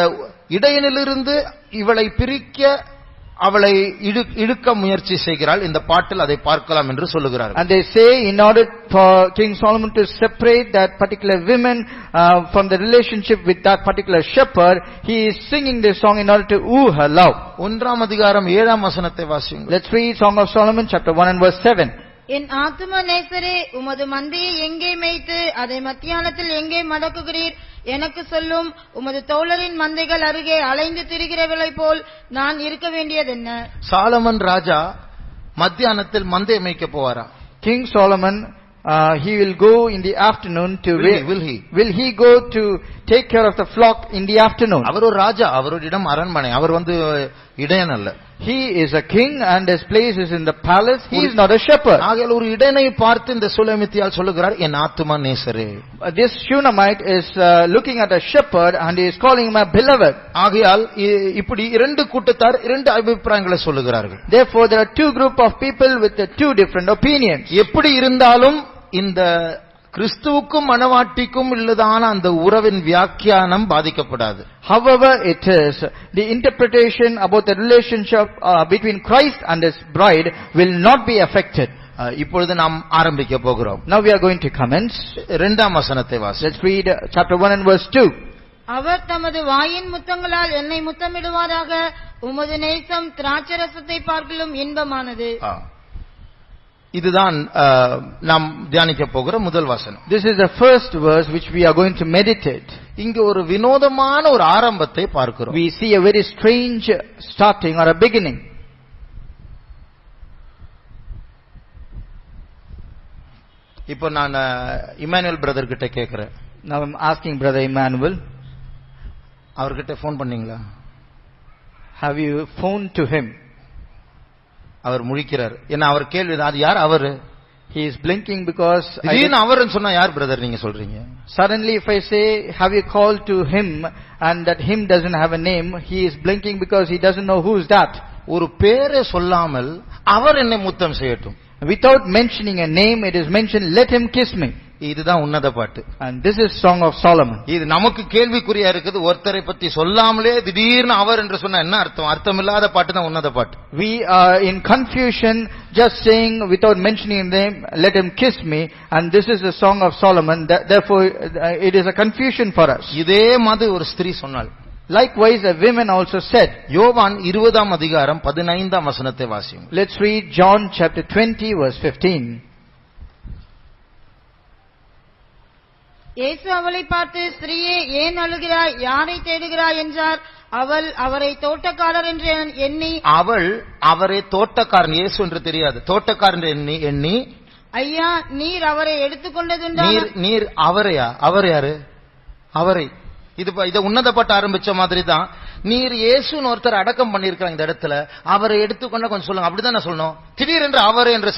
இடையனிலிருந்து இவளை பிரிக்க அவளை இழுக்க முயற்சி செய்கிறாள். இந்த பாட்டில் அதை பார்க்கலாம் என்று சொல்லுகிறார்கள். And they say in order for King Solomon to separate that particular woman from the relationship with that particular shepherd, he is singing this song in order to woo her love. 1ஆம் அதிகாரம் 7ஆம் வசனத்தை வாசியுங்கள். Let's read Song of Solomon chapter 1 and verse 7. என் ஆத்தும நேசரே, உமது மந்தையை எங்கே மேய்த்து அதை மத்தியானத்தில் எங்கே மடக்குகிறீர்? எனக்கு சொல்லும். உமது தோழரின் மந்தைகள் அருகே அலைந்து திரிகிறவளை போல் நான் இருக்க வேண்டியதென்ன? சாலமன் ராஜா மத்தியானத்தில் மந்தை மேய்க்க போவாரா? King Solomon, he will go in the afternoon to will he go to take care of the flock in the afternoon? அவர் ஒரு ராஜா, அவருடைய இடம் அரண்மனை, அவர் இடையன் அல்ல. He is a king and his place is in the palace. He is not a shepherd. ஆகையால் ஒரு இடையனை பார்த்து இந்த சூலமித்தியால் சொல்லுகிறார், என் ஆத்தும நேசரே. This Shunammite is looking at a shepherd and he is calling him a beloved. ஆகையால் இப்படி 2 கூட்டத்தார் 2 அபிப்பிராயங்களை சொல்லுகிறார்கள். Therefore there are 2 group of people with 2 different opinions. எப்படி இருந்தாலும் இந்த கிறிஸ்துவுக்கும் மணவாட்டிக்கும் உள்ளதான அந்த உறவின் வியாக்கியானம் பாதிக்கப்படாது. However it is, the interpretation about the relationship between Christ and his bride will not be affected. இப்பொழுது நாம் ஆரம்பிக்க போகிறோம். Now we are going to commence. 2ஆம் வசனத்தை வாசி. Let's read chapter 1 and verse 2. அவர் தமது வாயின் முத்தங்களால் என்னை முத்தமிடுவாராக. உமது நேசம் திராட்சரசத்தை பார்க்கிலும் இன்பமானது. இதுதான் நாம் தியானிக்க போகிற முதல் வசனம். This is the first verse which we are going to meditate. இங்கு ஒரு வினோதமான ஒரு ஆரம்பத்தை பார்க்கிறோம். We see a very strange starting or a beginning. இப்போ நான் இமானுவேல் பிரதர் கிட்ட கேக்குறேன். Now I'm asking Brother Emmanuel, அவர்கிட்ட ஃபோன் பண்ணீங்களா? have you phoned to him? அவர் முழிக்கிறார். ஏன்னா அவர் கேள்வி அது யார் அவரு? He is blinking because திடீர்னு அவர்னு சொன்னா யார் பிரதர் நீங்க சொல்றீங்க? Suddenly if I say, have you called to him, and that him doesn't have a name, he is blinking because he doesn't know who is that. ஒரு பேரை சொல்லாமல் அவர் என்னை முத்தம் செய்யட்டும். Without mentioning a name, it is mentioned, let him kiss me. இதுதான் உன்னத பாட்டு. And this is Song of Solomon. இது நமக்கு கேள்விக்குறியா இருக்குது. ஒருத்தரை பத்தி சொல்லாமலே திடீர்னு அவர் என்று சொன்னா என்ன அர்த்தம்? அர்த்தமில்லாத பாட்டு தான் உன்னத பாட்டு. We are in confusion just saying without mentioning a name, let him kiss me, and this is the Song of Solomon. Therefore it is a confusion for us. இதே மாதிரி ஒரு ஸ்திரீ சொன்னாள். Likewise a woman also said. யோவான் 20ஆம் அதிகாரம் 15ஆம் வசனத்தை வாசியுங்கள். Let's read John chapter 20 verse 15. இயேசு அவளை பார்த்து, ஸ்திரீயே, ஏன் அழுகிறாய்? யாரை தேடுகிறாய் என்றார். அவள் அவரை தோட்டக்காரர் என்று எண்ணி, அவள் அவரை தோட்டக்காரன், இயேசு என்று தெரியாது, தோட்டக்காரன் எண்ணி, ஐயா, நீர் அவரை எடுத்துக்கொண்டதுண்டா? நீர் அவரையா? அவர் யாரு? அவரை. இத உன்னதப்பட்டு ஆரம்பிச்ச மாதிரி தான். நீர் இயேசுன்னு ஒருத்தர் அடக்கம் பண்ணிருக்காங்க இந்த இடத்துல, அவரை எடுத்துக்கொண்ட கொஞ்சம் சொல்லுங்க. அப்படிதான் நான் சொல்லணும். திடீரென்று அவரை என்று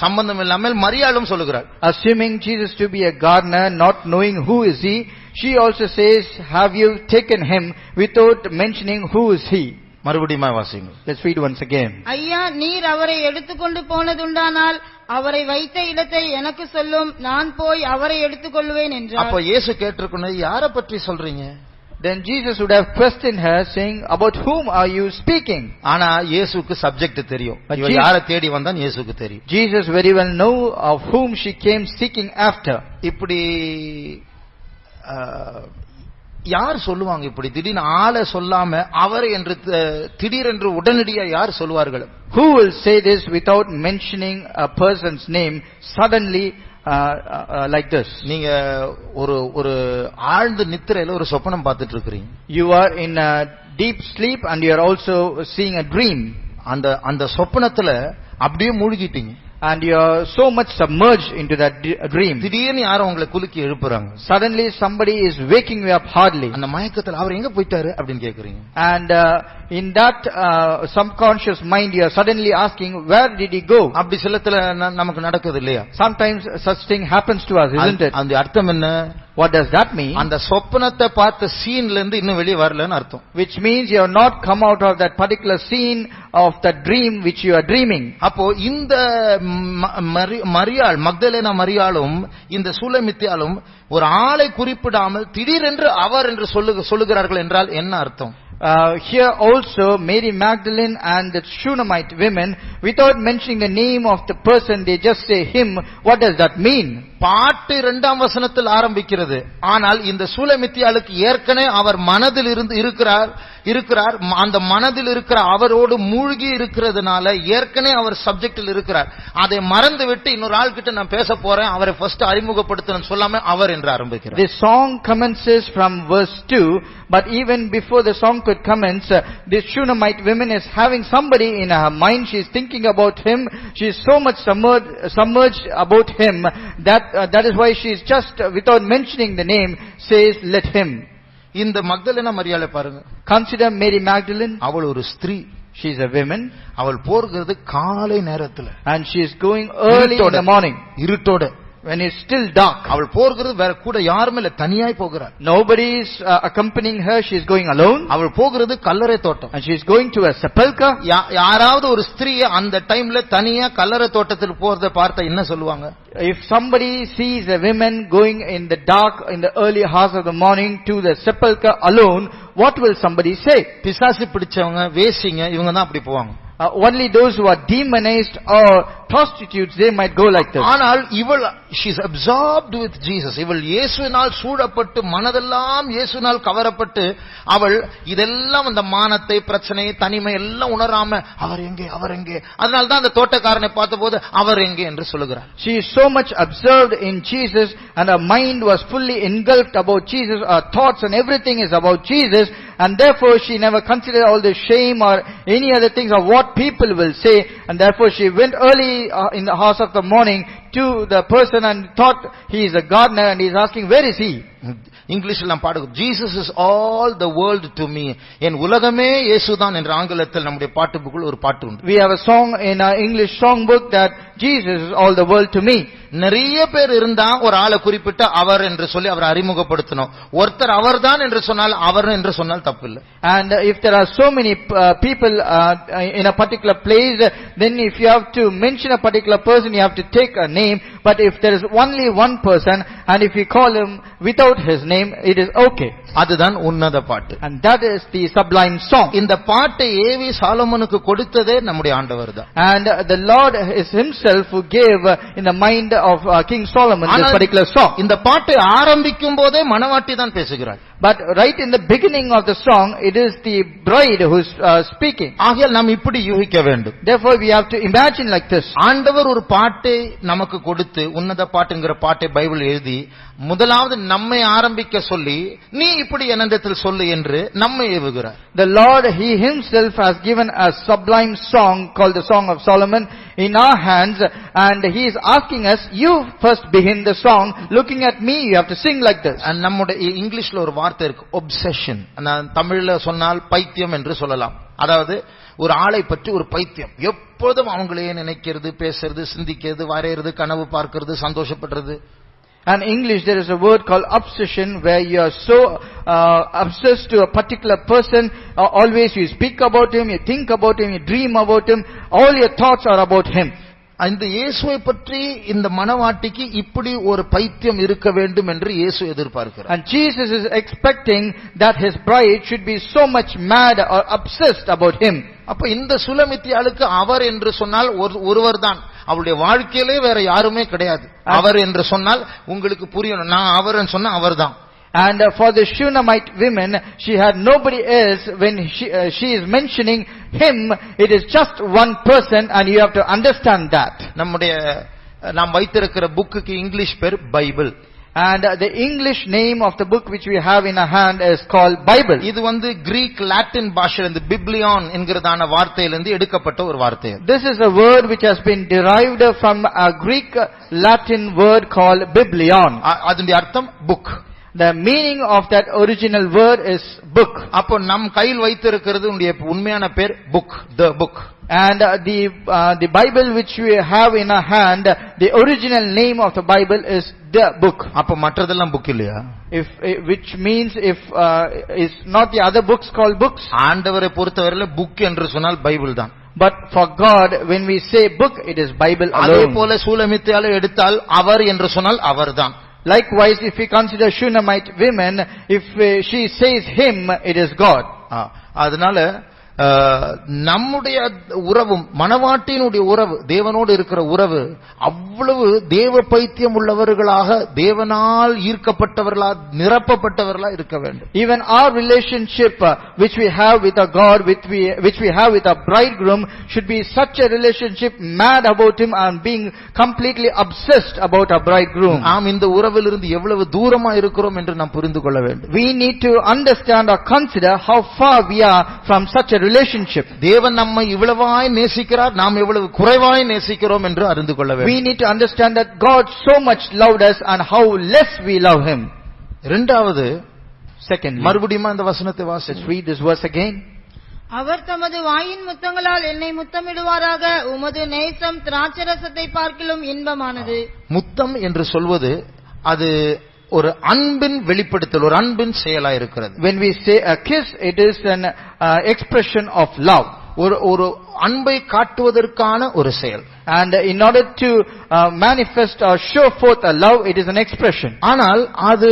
சம்பந்தம் இல்லாமல் மரியாளும் சொல்லுகிறாள். Assuming Jesus to be a gardener, not knowing who is he, she also says, have you taken him, without mentioning who is he. மறுபடியும் வாசிங்க. Let's read once again. ஐயா, நீர் அவரை எடுத்துக்கொண்டு போனதுண்டானால் அவரை வைத்த இடத்தை எனக்கு சொல்லும், நான் போய் அவரை எடுத்துக்கொள்வேன் என்றார். அப்ப இயேசு கேட்டிருக்கணும், யாரை பற்றி சொல்றீங்க? Then Jesus would have questioned her, saying, about whom are you speaking? ஆனா இயேசுக்கு சப்ஜெக்ட் தெரியும். இவ யாரை தேடி வந்தான் இயேசுக்கு தெரியும். Jesus very well know of whom she came seeking after. இப்படி யார் சொல்லுவாங்க? இப்படி திடீர்னு ஆளை சொல்லாம அவரை என்று திடீரென்று உடனடியா யார் சொல்வார்கள்? Who will say this without mentioning a person's name suddenly like this? நீங்க ஒரு ஆழ்ந்த நித்திரையில ஒரு சொப்பனம் பார்த்துட்டு இருக்கீங்க. You are in a deep sleep and you are also seeing a dream. அந்த சொப்பனத்துல அப்படியே மூழ்கிட்டீங்க. And you are so much submerged into that dream. திடீர்னு யாரும் உங்களை குலுக்கி எழுப்புறாங்க. Suddenly somebody is waking you up hardly. அந்த மயக்கத்துல அவர் எங்க போயிட்டாரு அப்படின்னு கேக்குறீங்க. And in that subconscious mind you are suddenly asking, where did he go? அப்படி சிலத்துல நமக்கு நடக்குது இல்லையா? Sometimes such thing happens to us, isn't it? அந்த அர்த்தம் என்ன? What does that mean? அந்த சொப்பனத்தை பார்த்த சீன்ல இருந்து இன்னும் வெளியே வரலன்னு அர்த்தம். Which means you have not come out of that particular scene of the dream which you are dreaming. அப்போ இந்த மரியாள், மக்தலேனா மரியாளும் இந்த சூலமித்தியாலும் ஒரு ஆளை குறிப்பிடாமல் திடீரென்று அவர் என்று சொல்லுகிறார்கள் என்றால் என்ன அர்த்தம்? Here also Mary Magdalene and the Shunammite women, without mentioning the name of the person, they just say him. What does that mean? பாட்டு 2ஆம் வசனத்தில் ஆரம்பிக்கிறது. ஆனால் இந்த சூலமித்தியாளுக்கு ஏற்கனவே அவர் மனதில் இருக்கிறார். அந்த மனதில் இருக்கிற அவரோடு மூழ்கி இருக்கிறதுனால ஏற்கனவே அவர் சப்ஜெக்டில் இருக்கிறார். அதை மறந்து விட்டு இன்னொரு ஆள் கிட்ட நான் பேச போறேன், அவரை ஃபர்ஸ்ட் அறிமுகப்படுத்தணும் சொல்லாம அவர் என்று ஆரம்பிக்கிறார். The song commences from verse 2, but even before the song could commence, this Shunammite woman is having somebody in her mind. She is thinking about him. She is so much submerged about him that is why she is just without mentioning the name says, let him. இந்த மக்தலேனா மரியாளை பாருங்க. Consider Mary Magdalene. அவள் ஒரு ஸ்திரீ. She is a woman. அவள் போகிறது காலை நேரத்துல. And she is going early in the morning. இருட்டோட. When it's still dark. அவள் போகிறது வேற கூட யாருமே இல்ல, தனியாய் போகிறாள். Nobody is accompanying her. She is going alone. அவள் போகிறது கல்லறை தோட்டம். And she is going to a sepulchre. யாராவது ஒரு ஸ்திரீயை அந்த டைம்ல தனியா கல்லறை தோட்டத்தில் போறத பார்த்தா என்ன சொல்லுவாங்க? If somebody sees a woman going in the dark in the early hours of the morning to the sepulchre alone, what will somebody say? பிசாசு பிடிச்சவங்க, வேசிங்க, இவங்க தான் அப்படி போவாங்க. only those who are demonized or prostitutes, they might go like this. ஆனால் இவள் she is absorbed with Jesus. இவள் இயேசுவினால் சூழப்பட்டு மனதெல்லாம் இயேசுவினால் கவரப்பட்டு அவள் இதெல்லாம் அந்த மானத்தை பிரச்சனை தனிமை எல்லாம் உணராம அவர் எங்கே அதனால தான் அந்த தோட்டக்காரனை பார்த்தபோது அவர் எங்கே என்று சொல்லுகிறார். She is so much absorbed in Jesus and her mind was fully engulfed about Jesus. Her thoughts and everything is about Jesus, and therefore she never considered all the shame or any other things of what people will say, and therefore she went early in the hours of the morning to the person and thought he is a gardener and he is asking where is he. இங்கிலீஷ்ல நாம் பாடுகிறோம் Jesus is all the world to me. என் உலகமே இயேசுதான் என்ற ஆங்கிலத்தில் நம்முடைய பாட்டு புக்கில் ஒரு பாட்டு உண்டு. We have a song in our English song book that Jesus is all the world to me. நிறைய பேர் இருந்தா ஒரு ஆளை குறிப்பிட்டு அவர் என்று சொல்லி அவரை அறிமுகப்படுத்தணும். ஒருத்தர் அவர்தான் என்று சொன்னால் அவர் என்று சொன்னால் தப்பில்லை. And if there are so many people in a particular place, then if you have to mention a particular person, you have to take a name. But if there is only one person and if you call him without his name, it is okay. அதுதான் உன்னத பாட்டு. And that is the sublime song. இந்த பாட்டை ஏவி சாலமோனுக்கு கொடுத்ததே நம்முடைய ஆண்டவர் தான். And the Lord is himself who gave in the mind of King Solomon this particular song. இந்த பாட்டை ஆரம்பிக்கும் போதே மணவாட்டி தான் பேசுகிறாள். But right in the beginning of the song, it is the bride who is speaking. ஆகையால் நாம் இப்படி யூகிக்க வேண்டும். Therefore we have to imagine like this. ஆண்டவர் ஒரு பாட்டை நமக்கு கொடுத்து உன்னத பாட்டுங்கிற பாட்டை பைபிள் எழுதி முதலாவது நம்மை ஆரம்பிக்க சொல்லி நீ இப்படி என்னிடத்தில் சொல்லு என்று நம்மை ஏவுகிறார். The Lord, he himself has given a sublime song called the Song of Solomon in our hands, and he is asking us, you first begin the song, looking at me, you have to sing like this. And நம்முடைய இங்கிலீஷ்ல ஒரு வார்த்தை இருக்கு, obsession. நான் தமிழ்ல சொன்னால் பைத்தியம் என்று சொல்லலாம். அதாவது ஒரு ஆளை பற்றி ஒரு பைத்தியம், எப்போதும் அவங்களையே நினைக்கிறது, பேசுறது, சிந்திக்கிறது, வரையிறது, கனவு பார்க்கிறது, சந்தோஷப்படுறது. And in English there is a word called obsession, where you are so obsessed to a particular person, always you speak about him, you think about him, you dream about him, all your thoughts are about him. இந்த இயேசுவை பற்றி இந்த மணவாட்டிக்கு இப்படி ஒரு பைத்தியம் இருக்க வேண்டும் என்று இயேசு எதிர்பார்க்கிறார். And Jesus is expecting that his bride should be so much mad or obsessed about him. அப்ப இந்த சுலமித்தியாளுக்கு அவர் என்று சொன்னால் ஒருவர்தான், அவளுடைய வாழ்க்கையிலே வேற யாருமே கிடையாது. அவர் என்று சொன்னால் உங்களுக்கு புரியணும், நான் அவர்னு சொன்னா அவர்தான். And for the Shunammite women, she had nobody else. When she is mentioning him, it is just one person, and you have to understand that. நாம் வைத்திருக்கிற புக்குக்கு இங்கிலீஷ் பேர் Bible. And the English name of the book which we have in our hand is called Bible. இது கிரீக் லாட்டின் பாஷையிலிருந்து பிப்லியான் என்கிறதான வார்த்தையிலிருந்து எடுக்கப்பட்ட ஒரு வார்த்தை. This is a word which has been derived from a Greek Latin word called biblion. அதனுடைய அர்த்தம் book. The meaning of that original word is book. அப்போ நம் கையில் வைத்திருக்கிறது உண்மையான பேர் book, the book. And the Bible which we have in our hand, the original name of the Bible is the book. அப்ப மற்றதெல்லாம் புக் இல்லையா? Which means if is not the other books called books. ஆண்டவரை பொறுத்தவரையில புக் என்று சொன்னால் பைபிள் தான். But for God, when we say book, it is Bible alone. அதே போல சூலமித்தியாளை எடுத்தால் அவர் என்று சொன்னால் அவர்தான். Likewise, if we consider Shunammite women, if she says him, it is God. அதனால நம்முடைய உறவும் மணவாட்டியினுடைய உறவு தேவனோடு இருக்கிற உறவு அவ்வளவு தேவ பைத்தியம் உள்ளவர்களாக, தேவனால் ஈர்க்கப்பட்டவர்களா, நிரப்பப்பட்டவர்களா இருக்க வேண்டும். Even our relationship which we have with our God, which we have with our bridegroom, should be such a relationship, mad about him and being completely obsessed about our bridegroom. நாம் இந்த உறவிலிருந்து எவ்வளவு தூரமா இருக்கிறோம் என்று நாம் புரிந்து கொள்ள வேண்டும். We need to understand or consider how far we are from such a relationship. தேவன் நம்மை இவ்வளவாய் நேசிக்கிறார், நாம் எவ்வளவு குறைவாய் நேசிக்கிறோம் என்று அறிந்து கொள்ள வேண்டும். We need to understand that God so much loved us and how less we love him. இரண்டாவது, secondly, மறுபடியும் அந்த வசனத்தை வாசி. let's read this verse again. அவர் தமது வாயின் முத்தங்களால் என்னை முத்தமிடுவாராக, உமது நேசம் திராட்சரசத்தை பார்க்கிலும் இன்பமானது. முத்தம் என்று சொல்வது அது ஒரு அன்பின் வெளிப்படுத்தல், ஒரு அன்பின் செயலா இருக்கிறது. When we say a kiss, it is an expression of love. ஒரு அன்பை காட்டுவதற்கான ஒரு செயல். And in order to manifest or show forth a love, it is an expression. ஆனால் அது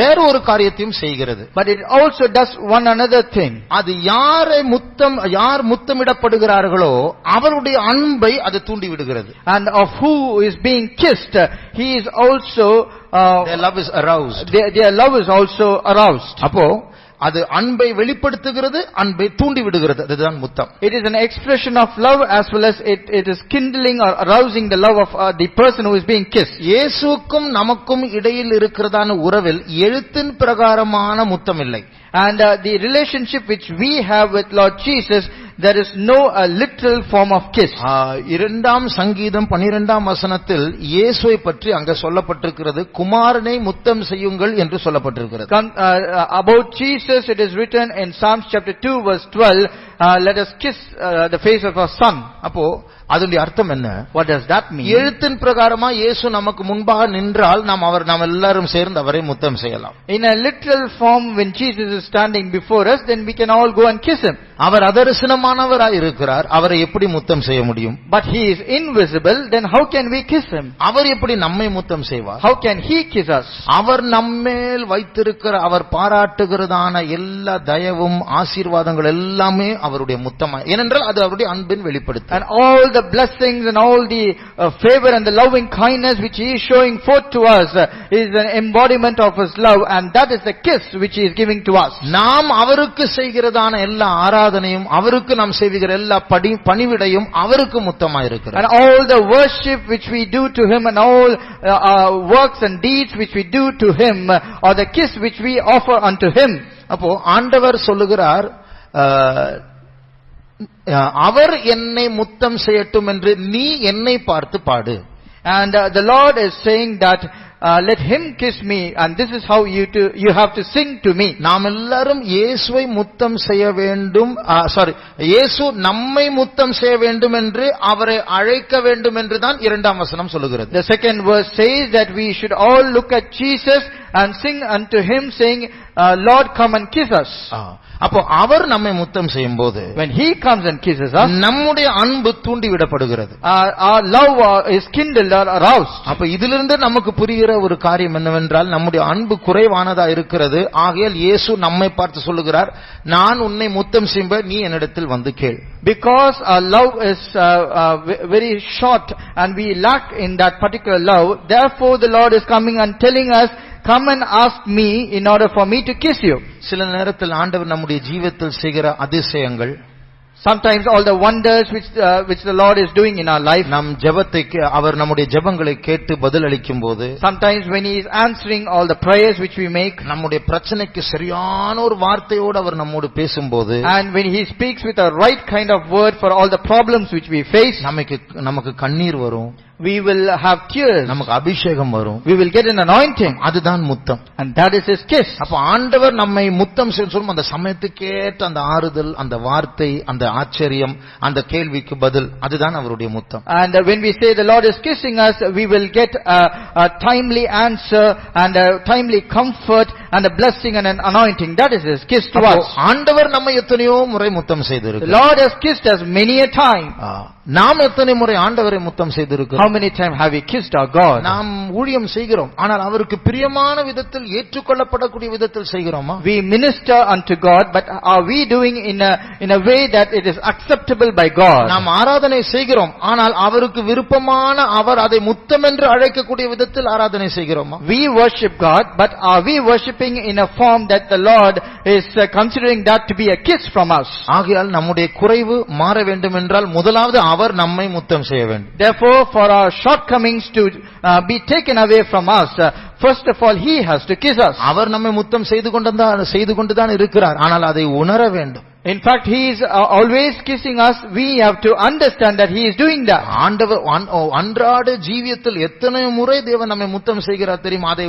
வேற ஒரு காரியத்தையும் செய்கிறது. But it also does one another thing. அது யார் முத்தமிடப்படுகிறார்களோ அவருடைய அன்பை அது தூண்டி விடுகிறது. And of who is being kissed, he is also Their love is aroused. their love is also aroused. அப்போ அது அன்பை வெளிப்படுத்துகிறது, அன்பை தூண்டி விடுகிறது. அதுதான் முத்தம். It is an expression of love as well as it is kindling or arousing the love of the person who is being kissed. இயேசுவுக்கும் நமக்கும் இடையில் இருக்கிறதான உறவில் எழுத்தின் பிரகாரமான முத்தம் இல்லை. And the relationship which we have with Lord Jesus, there is no literal form of kiss. 2 சங்கீதம் 12ஆம் வசனத்தில் இயேசுவை பற்றி அங்க சொல்லப்பட்டிருக்கிறது, குமாரனை முத்தம் செய்யுங்கள் என்று சொல்லப்பட்டிருக்கிறது. About Jesus it is written in Psalms chapter 2 verse 12, let us kiss the face of our son. அப்போ அதனுடைய அர்த்தம் என்ன? What does that mean? எழுத்தின் பிரகாரமா இயேசு நமக்கு முன்பாக நின்றால் நாம் எல்லாரும் சேர்ந்து அவரை முத்தம் செய்யலாம். In a literal form, when Jesus is standing before us, then we can all go and kiss him. அவர் அதரிசனமானவராய் இருக்கிறார், அவரை எப்படி முத்தம் செய்ய முடியும்? But he is invisible, then how can we kiss him? அவர் எப்படி நம்மை முத்தம் செய்வார்? How can he kiss us? அவர் நம்மேல் வைத்திருக்கிற, அவர் பாராட்டுகிறதான எல்லா தயவும் ஆசீர்வாதங்கள் எல்லாமே அவருடைய முத்தமா, ஏனென்றால் அது அவருடைய அன்பின் வெளிப்படுத்து. And all the blessings and all the favor and the loving kindness which he is showing forth to us is an embodiment of his love, and that is the kiss which he is giving to us. நாம் அவருக்கு செய்கிறதான எல்லா ஆராதனையும், அவருக்கு நாம் செய்கிற எல்லா பணிவிடையும் அவருக்கு முத்தமா இருக்கிறது. And all the worship which we do to him and all works and deeds which we do to him, or the kiss which we offer unto him. அப்போ ஆண்டவர் சொல்லுகிறார், அவர் என்னை முத்தம் செய்யட்டும் என்று நீ என்னை பார்த்து பாடு. And the Lord is saying that let him kiss me, and this is how you have to sing to me. நாம் எல்லாரும் இயேசுவை முத்தம் செய்ய வேண்டும், இயேசு நம்மை முத்தம் செய்ய வேண்டும் என்று அவரை அழைக்க வேண்டும் என்று தான் 2ஆம் வசனம் சொல்லுகிறது. The second verse says that we should all look at Jesus and sing unto him, saying, Lord, come and kiss us. அப்போ அவர் நம்மை முத்தம் செய்யும்போது, when he comes and kisses us, நம்முடைய அன்பு தூண்டி விடப்படுகிறது. Our love is kindled or aroused. அப்ப இதிலிருந்து நமக்கு புரிகிற ஒரு காரியம் என்னவென்றால், நம்முடைய அன்பு குறைவானதா இருக்கிறது. ஆகையால் இயேசு நம்மை பார்த்து சொல்லுகிறார், நான் உன்னை முத்தம் செய்யும்ப நீ என்னிடத்தில் வந்து கேள். Because our love is very short and we lack in that particular love, therefore the Lord is coming and telling us, come and ask me in order for me to kiss you. சில நேரத்தில் ஆண்டவர் நம்முடைய ஜீவிதத்தில் செய்கிற அதிசயங்கள், sometimes all the wonders which the Lord is doing in our life, நம் ஜெபத்தை அவர் நம்முடைய ஜெபங்களை கேட்டு பதில் அளிக்கும் போது, sometimes when he is answering all the prayers which we make, நம்முடைய பிரச்சனைக்கு சரியான ஒரு வார்த்தையோடு அவர் நம்மோடு பேசும்போது, and when he speaks with a right kind of word for all the problems which we face, நமக்கு கண்ணீர் வரும், we will have tears, நமக்கு அபிஷேகம் வரும், we will get an anointing. அதுதான் முத்தம். And that is his kiss. அப்ப ஆண்டவர் நம்மை முத்தம் செய்யும் அந்த சமயத்துக்கேற்ற அந்த ஆறுதல், அந்த வார்த்தை, அந்த ஆச்சரியம், அந்த கேள்விக்கு பதில், அதுதான் அவருடைய முத்தம். And when we say the Lord is kissing us, we will get a timely answer and a timely comfort and a blessing and an anointing. That is his kiss to us. ஆண்டவர் நம்மை எத்தனையோ முறை முத்தம் செய்திருக்கிறார். The Lord has kissed us many a time. நாம் எத்தனை முறை ஆண்டவரை முத்தம் செய்திருக்கிறோம்? How many times have we kissed our God? நாம் ஊழியம் செய்கிறோம், ஆனால் அவருக்கு பிரியமான விதத்தில், ஏற்றுக்கொள்ளப்படக்கூடிய விதத்தில் செய்கிறோமா? We minister unto God, but are we doing in a way that it is acceptable by God? நாம் ஆராதனை செய்கிறோம், ஆனால் அவருக்கு விருப்பமான, அவர் அதை முத்தம் என்று அழைக்கக்கூடிய விதத்தில் ஆராதனை செய்கிறோமா? We worship God, but are we worshiping in a form that the Lord is considering that to be a kiss from us? ஆகையால் நம்முடைய குறைவு மாற வேண்டும் என்றால் முதலாவது அவர் நம்மை முத்தம் செய்ய வேண்டும். Therefore, for our shortcomings to be taken away from us, first of all he has to kiss us. அவர் நம்மை முத்தம் செய்து கொண்டுதான் இருக்கிறார், ஆனால் அதை உணர வேண்டும். In fact, he is always kissing us. We have to understand that he is doing that. ஆண்டவர் அன்றாட ஜீவியத்தில் எத்தனை முறை தேவன் நம்மை முத்தம் செய்கிறார் தெரியுமா? அதை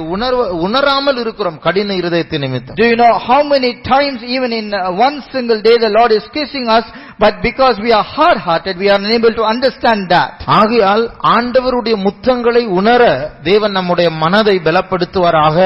உணராமல் இருக்கிறோம் கடின இருதயத்தின் நிமித்தம். Do you know how many times even in one single day the Lord is kissing us, but because we are hard-hearted, we are unable to understand that. ஆகையால் ஆண்டவருடைய முத்தங்களை உணர தேவன் நம்முடைய மனதை பலப்படுத்துவாராக.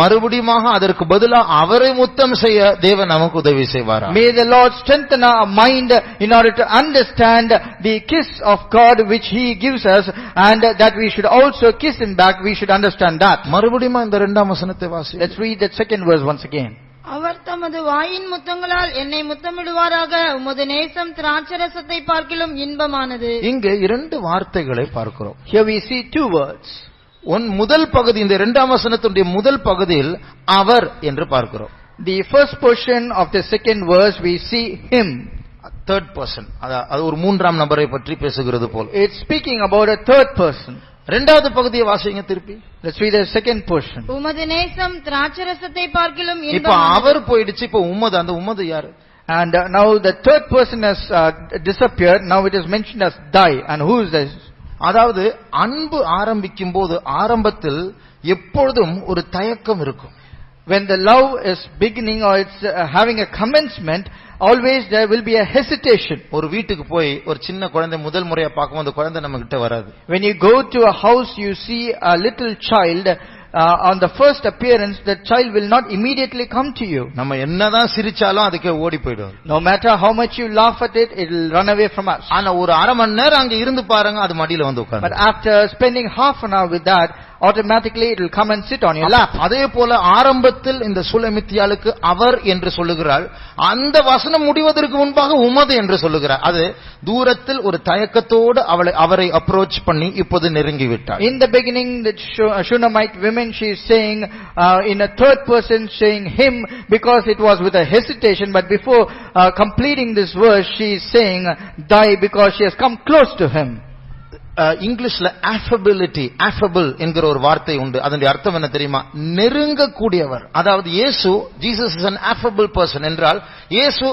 மறுபடியும் அதற்கு பதிலாக அவரை முத்தம் செய்ய தேவன் நமக்கு உதவி செய்வாராக. May the Lord strengthen our mind in order to understand the kiss of God which He gives us, and that we should also kiss Him back. We should understand that. மறுபடியும் இந்த இரண்டாம் வசனத்தை வாசி. Let's read that second verse once again. அவர் தமது வாயின் முத்தங்களால் என்னை முத்தமிடுவாராக, உமது நேசம் திராட்சரசத்தை பார்க்கிலும் இன்பமானது. இங்கே இரண்டு வார்த்தைகளை பார்க்கிறோம். Here we see two words. முதல் பகுதி, இந்த இரண்டாம் வசனத்துடைய முதல் பகுதியில் அவர் என்று பார்க்கிறோம். The first portion of the second verse we see Him. Third person, அது ஒரு மூன்றாம் நபரை பற்றி பேசுகிறது போல். It's speaking about a third person. இரண்டாவது பகுதியை வாசிங்க திருப்பி. Let's read the second portion. உமது நேசம் திராட்சரசத்தை பார்க்கிலும் இப்ப இன்பமானது. அவர் போயிடுச்சு, இப்ப உம்மது, அந்த உம்மது யாரு? And now the third person has disappeared. Now it is mentioned as thy. And who is this? அதாவது அன்பு ஆரம்பிக்கும் போது ஆரம்பத்தில் எப்பொழுதும் ஒரு தயக்கம் இருக்கும். When the love is beginning or it's having a commencement, always there will be a hesitation. ஒரு வீட்டுக்கு போய் ஒரு சின்ன குழந்தை முதல் முறையா பார்க்கும்போது அந்த குழந்தை நம்ம கிட்ட வராது. When you go to a house, you see a little child. On the first appearance, the child will not immediately come to you. நம்ம என்னதான் சிரிச்சாலும் அதுக்கே ஓடி போயிடும். No matter how much you laugh at it, it will run away from us. ஆனா ஒரு அரை மணி நேரம் அங்க இருந்து பாருங்க, அது மடியில வந்து But உட்கார்ந்து. after spending half an hour with that, automatically it will come and sit on your lap. அதே போல ஆரம்பத்தில் இந்த சுலமித்தியாளுக்கு அவர் என்று சொல்லுகிறாள், அந்த வசனம் முடிவதற்கு முன்பாக உமது என்று சொல்லுகிறார். அது தூரத்தில் ஒரு தயக்கத்தோடு அவரை அப்ரோச் பண்ணி இப்போது நெருங்கி விட்டார். In the beginning, the Shunammite women, she is saying in a third person, saying him, because it was with a hesitation. But before completing this verse, she is saying thy, because she has come close to him. இங்கிலீஷ்ல affability, affable என்கிற ஒரு வார்த்தை உண்டு. அதனுடைய அர்த்தம் என்ன தெரியுமா? நெருங்கக்கூடியவர். அதாவது இயேசு, Jesus is an affable person என்றால் இயேசு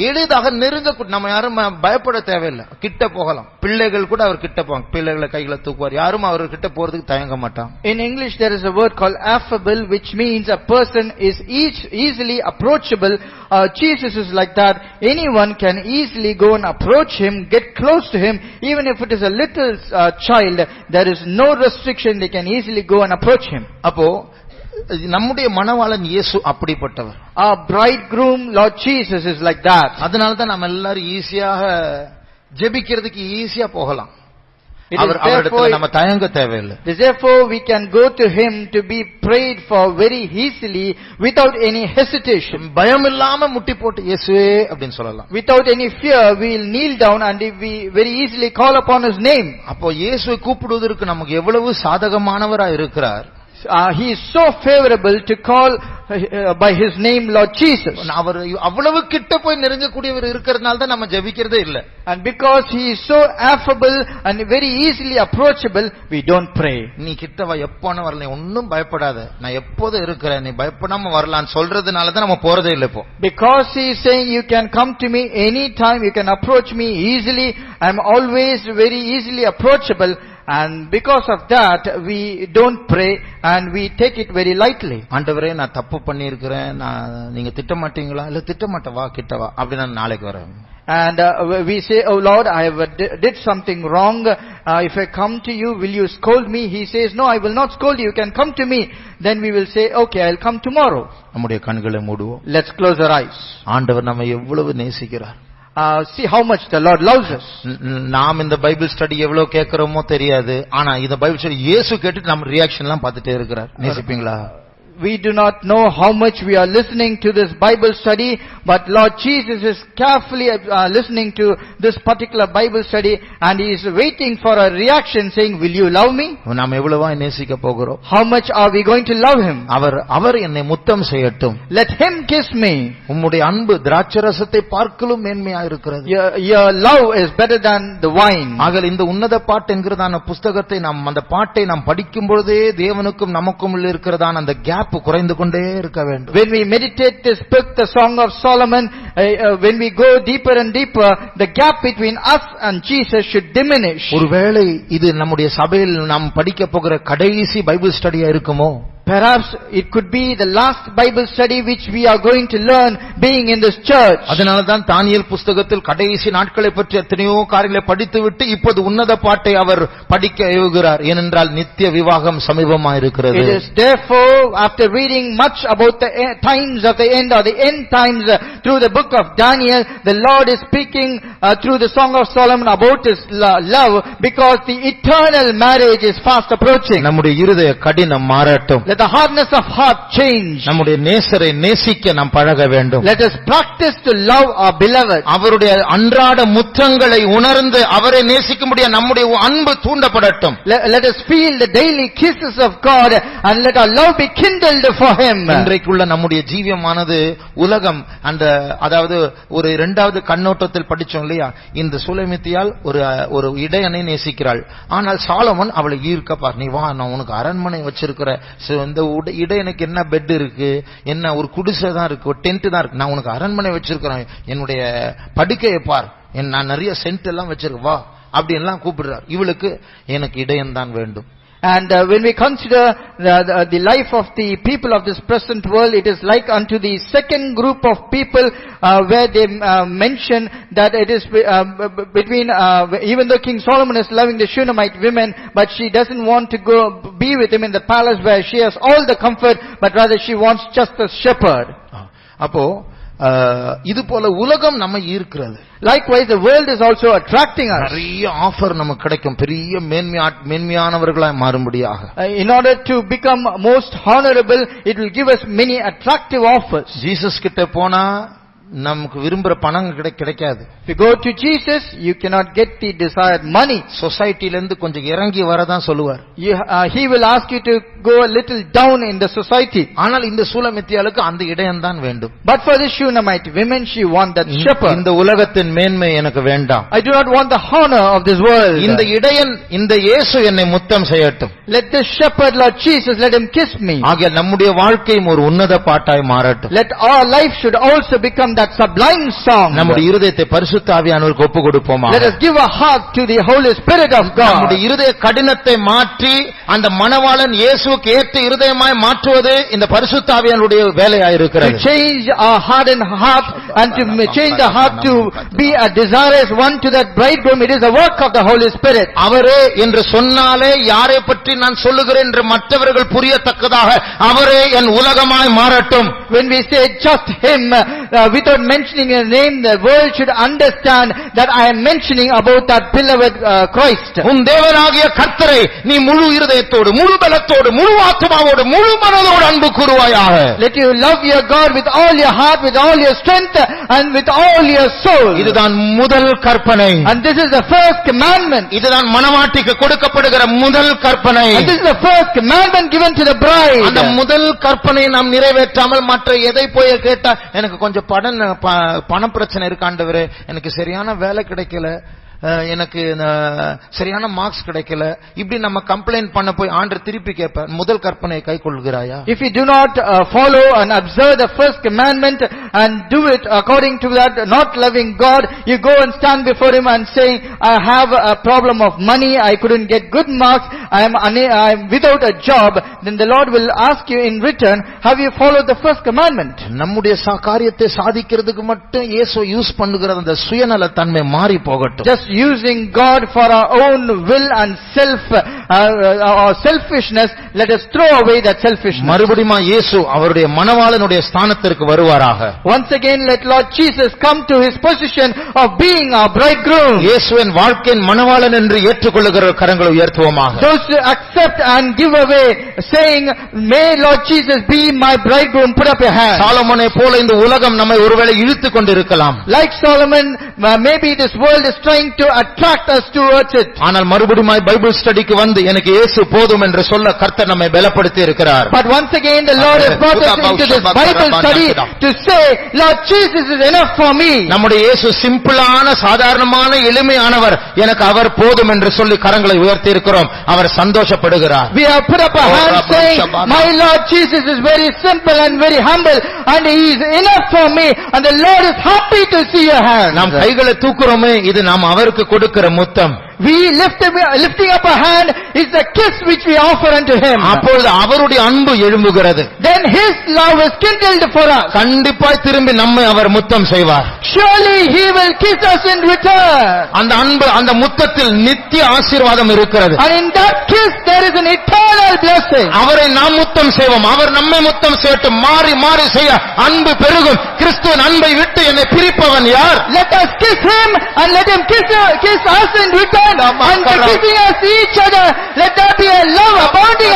எளிதாக நெருங்க, நம்ம யாரும் பயப்பட தேவையில்லை, கிட்ட போகலாம். பிள்ளைகள் கூட அவர் கிட்ட போவாங்க, பிள்ளைகளை கைகளை தூக்குவார், யாரும் அவர் கிட்ட போறதுக்கு தயங்க மாட்டாங்க. In English there is a word called affable, which means a person is easily approachable. Jesus is like that. Anyone can easily go and approach him, get close to him. Even if it is a little child, there is no restriction, they can easily go and approach him. அப்போ நம்முடைய மணவாளன் இயேசு அப்படிப்பட்டவர். Our bridegroom Lord Jesus is like that. அதனால தான் நம்ம எல்லாரும் ஈஸியாக ஜெபிக்கிறதுக்கு ஈஸியா போகலாம். அவரிடத்துல நம்ம தயங்க தேவையில்லை. Therefore we can go to him to be prayed for very easily without any hesitation. பயம் இல்லாம முட்டி போட்டு இயேசுவே அப்படினு சொல்லலாம். Without any fear we will kneel down and we very easily call upon his name. அப்போ இயேசுவை கூப்பிடுவதற்கு நமக்கு எவ்வளவு சாதகமானவரா இருக்கிறார். He is so favorable to call by his name Lord Jesus. அவர் அவ்வளவு கிட்ட போய் நெருங்கக்கூடியவர் இருக்கிறதுனால தான் நம்ம ஜெபிக்கிறதே இல்ல. And because he is so affable and very easily approachable, we don't pray. நீ கிட்ட வா, எப்போன வரல, ஒண்ணும் பயப்படாத, நான் எப்போதும் இருக்கிறேன், நீ பயப்படாம வரலாம்னு சொல்றதுனால தான் நம்ம போறதே இல்ல இப்போ. Because he is saying you can come to me anytime, you can approach me easily, I am always very easily approachable. And because of that we don't pray and we take it very lightly. ஆண்டவரே நான் தப்பு பண்ணி இருக்கிறேன், நீங்க திட்ட மாட்டீங்களா? இல்ல திட்ட மாட்ட, வா கிட்ட வா, அப்படி நான் நாளைக்கு வரேன். And we say, oh Lord, I have did something wrong, if I come to you, will you scold me? He says, no, I will not scold you, you can come to me. Then we will say, okay, I'll come tomorrow. நம்முடைய கண்களை மூடுவோம். Let's close our eyes. ஆண்டவர் நம்மை எவ்வளவு நேசிக்கிறார். See how much the Lord loves us. நாம் இந்த பைபிள் ஸ்டடி எவ்வளவு கேட்கிறோமோ தெரியாது, ஆனா இந்த பைபிள் ஸ்டடி இயேசு கேட்டுட்டு நம்ம ரியாக்ஷன் எல்லாம் பார்த்துட்டே இருக்கிறார். நேசிப்பீங்களா? We do not know how much we are listening to this Bible study, but Lord Jesus is carefully listening to this particular Bible study, and He is waiting for a reaction saying, will you love me? நாம் எவ்வளவா நேசிக்க போகிறோம்? How much are we going to love Him? அவர் என்னை முத்தம் செய்யட்டும். Let Him kiss me. உம்முடைய அன்பு திராட்சரசத்தை பார்க்கலும் மேன்மையா இருக்கிறது. Your love is better than the wine. ஆகவே இந்த உன்னத பாட்டு என்கிறதான புத்தகத்தை நாம், அந்த பாட்டை நாம் படிக்கும் பொழுதே தேவனுக்கும் நமக்கும் இருக்கிறதான அந்த கேப் குறைந்து கொண்டே இருக்க வேண்டும். When we meditate this book, the Song of Solomon, when we go deeper and deeper, the gap between us and Jesus should diminish. ஒருவேளை இது நம்முடைய சபையில் நாம் படிக்க போகிற கடைசி பைபிள் ஸ்டடியா இருக்குமோ? Perhaps it could be the last Bible study which we are going to learn being in this church. அதனால்தான் தானியேல் புஸ்தகத்தில் கடைசி நாட்களை பற்றி எத்தனையோ காரியங்களை படித்துவிட்டு இப்போது உன்னத பாட்டை அவர் படிக்க ஏவுகிறார். ஏனென்றால் நித்திய விவாகம் சமீபமாக இருக்கிறது. It is therefore, after reading much about the times of the end or the end times through the book of Daniel, the Lord is speaking through the Song of Solomon about his love, because the eternal marriage is fast approaching. நம்முடைய இருதய கடினம் மாறட்டும். Let the hardness of heart change. நம்முடைய நேசரை நேசிக்க நாம் பழக வேண்டும். Let us practice to love our beloved. அவருடைய அன்றாட முற்றங்களை உணர்ந்து அவரை நேசிக்கும்படியா நம்முடைய அன்பு தூண்டப்படட்டும். Let us feel the daily kisses of God and let our love be kindled for him. இன்றைக்குள்ள நம்முடைய ஜீவியமானது உலகம் அதாவது ஒரு இரண்டாவது கண்ணோட்டத்தில் படிச்சோம் இல்லையா, இந்த சுலைமித்தியால் ஒரு இடையனை நேசிக்கிறாள். ஆனால் சாலமன் அவளை ஈர்க்கப்பார், நீ வா, நான் உனக்கு அரண்மனை வச்சிருக்கிற, இந்த இடையனுக்கு என்ன பெட் இருக்கு, என்ன ஒரு குடிசை தான் இருக்கு, ஒரு டென்ட் தான் இருக்கு, நான் உனக்கு அரண்மனை வச்சிருக்கிறேன், என்னுடைய படுக்கையை பார், நான் நிறைய சென்ட் எல்லாம் வச்சிருக்கேன், வா அப்படி எல்லாம் கூப்பிடுறார். இவளுக்கு எனக்கு இடையன் தான் வேண்டும். And when we consider the life of the people of this present world, it is like unto the second group of people where they mention that it is between, even though King Solomon is loving the Shunammite women, but she doesn't want to go be with him in the palace where she has all the comfort, but rather she wants just a shepherd. அப்போ இது போல உலகம் நம்ம ஈர்க்கிறது. Likewise, the world is also attracting us. நிறைய ஆஃபர் நமக்கு கிடைக்கும், பெரிய மேன்மையானவர்களாய் மாறும்படியாக. In order to become most honorable, it will give us many attractive offers. Jesus கிட்ட போனா நமக்கு விரும்புற பணம் கிடைக்காது. If you go to Jesus, you cannot get the desired money. சொசைட்டில இருந்து கொஞ்சம் இறங்கி வரதான் சொல்லுவார். He will ask you to go a little down in the society. ஆனால் இந்த சூலமித்தியாளுக்கு அந்த இடையன் தான் வேண்டும். But for the Shunammite women, she want that shepherd. இந்த உலகத்தின் மேன்மை எனக்கு வேண்டாம். I do not want the honor of this world. இந்த இடையன், இந்த இயேசு என்னை முத்தம் செய்யட்டும். Let the shepherd, Lord Jesus, let him kiss me. ஆகிய நம்முடைய வாழ்க்கையும் ஒரு உன்னத பாட்டாய் மாறட்டும். Let our life should also become that sublime song. நம்முடைய இருதயத்தை பரிசுத்த ஆவியானவருக்கு ஒப்பு கொடுப்போமா. Let us give a heart to the Holy Spirit of God. நம்முடைய இருதய கடினத்தை மாற்றி அந்த மணவாளன் இயேசுவுக்கு ஏற்ற இருதயமாய் மாற்றுவது இந்த பரிசுத்த ஆவியானவருடைய வேலையாய் இருக்கிறது. To change our hardened heart and to change the heart to be a desirous one to that bridegroom, it is a work of the Holy Spirit. அவரே என்று சொன்னாலே யாரை பற்றி நான் சொல்லுகிறேன் என்று மற்றவர்கள் புரியத்தக்கதாக அவரே என் உலகமாய் மாறட்டும். When we say just him, without mentioning his name, the world should understand that I am mentioning about that beloved Christ. உன் தேவனாகிய கர்த்தரை நீ முழு இருதயத்தோடு, முழு பலத்தோடு, முழு ஆத்துமாவோடு, முழு மனதோடு அன்பு கூறுவாயாக. Let you love your God with all your heart, with all your strength and with all your soul. இதுதான் முதல் கற்பனை. And this is the first commandment. இதுதான் மணவாட்டிக்கு கொடுக்கப்படுகிற முதல் கற்பனை. And this is the first commandment given to the bride. அந்த முதல் கற்பனை நாம் நிறைவேற்றாமல் மற்ற எதை போய் கேட்டா, எனக்கு கொஞ்சம் பண பிரச்சனை இருக்கு ஆண்டவரே, எனக்கு சரியான வேலை கிடைக்கல, எனக்கு சரியான மார்க்ஸ் கிடைக்கல, இப்படி நம்ம கம்ப்ளைண்ட் பண்ண போய் ஆண்டவர் திருப்பி கேட்பார், முதல் கற்பனையை கைக்கொள்கிறாயா? If you do not follow and observe the first commandment and do it according to that, not loving God, you go and stand before him and say, I have a problem of money, I couldn't get good marks, I am without a job, then the Lord will ask you in return, have you followed the first commandment? நம்முடைய காரியத்தை சாதிக்கிறதுக்கு மட்டும் இயேசு யூஸ் பண்ணுகிற அந்த சுயநல தன்மை மாறி போகட்டும். Just using God for our own will and selfishness, let us throw away that selfishness. மறுபடியும் இயேசு அவருடைய மணவாளனுடைய ஸ்தானத்திற்கு வருவாராக. Once again let Lord Jesus come to his position of being our bridegroom. இயேசுவின் வாழ்க்கையின் மணவாளன் என்று ஏற்றுக்கொள்ளுகிற கரங்களை உயர்த்துவோமாக. Those who accept and give away, saying, may Lord Jesus be my bridegroom, put up your hand. சாலமோனை போல இந்த உலகம் நம்மை ஒருவேளை இழுத்துக் கொண்டிருக்கலாம். Like Solomon, maybe this world is trying to attract us towards it. ஆனால் மறுபடியும் பைபிள் ஸ்டடிக்கு வந்து எனக்கு இயேசு போதும் என்று சொல்ல கர்த்தர் நம்மை பலப்படுத்தி இருக்கிறார். But once again the Lord has brought us into this Bible study to say, Lord Jesus is enough for me. நம்முடைய இயேசு சிம்பிளான சாதாரணமான எளிமையானவர், எனக்கு அவர் போதும் என்று சொல்லி கரங்களை உயர்த்தி இருக்கிறோம். அவர் சந்தோஷப்படுகிறார். We have put up our hands saying, my Lord Jesus is very simple and very humble and he is enough for me, and the Lord is happy to see your hands. நாம் கைகளை தூக்குறோமே, இது நாம் அவருக்கு கொடுக்கிற முத்தம். we lifting up a hand is the kiss which we offer unto him. அப்பொழுது அவருடைய அன்பு எழும்புகிறது. Then his love is kindled for us. கண்டிப்பாய் திரும்பி நம்மை அவர் முத்தம் செய்வார். Surely he will kiss us in return. அந்த அன்பு, அந்த முத்தத்தில் நித்திய ஆசீர்வாதம் இருக்கிறது. And in that kiss there is an eternal blessing. அவரை நாம் முத்தம் செய்வோம், அவர் நம்மை முத்தம் செய்யட்டும். மாறி மாறி செய்ய அன்பு பெருகும். கிறிஸ்துவின் அன்பை விட்டு என்னை பிரிப்பவன் யார்? Let us kiss him and let him kiss us in return. And by kissing us each other, let there be a love abounding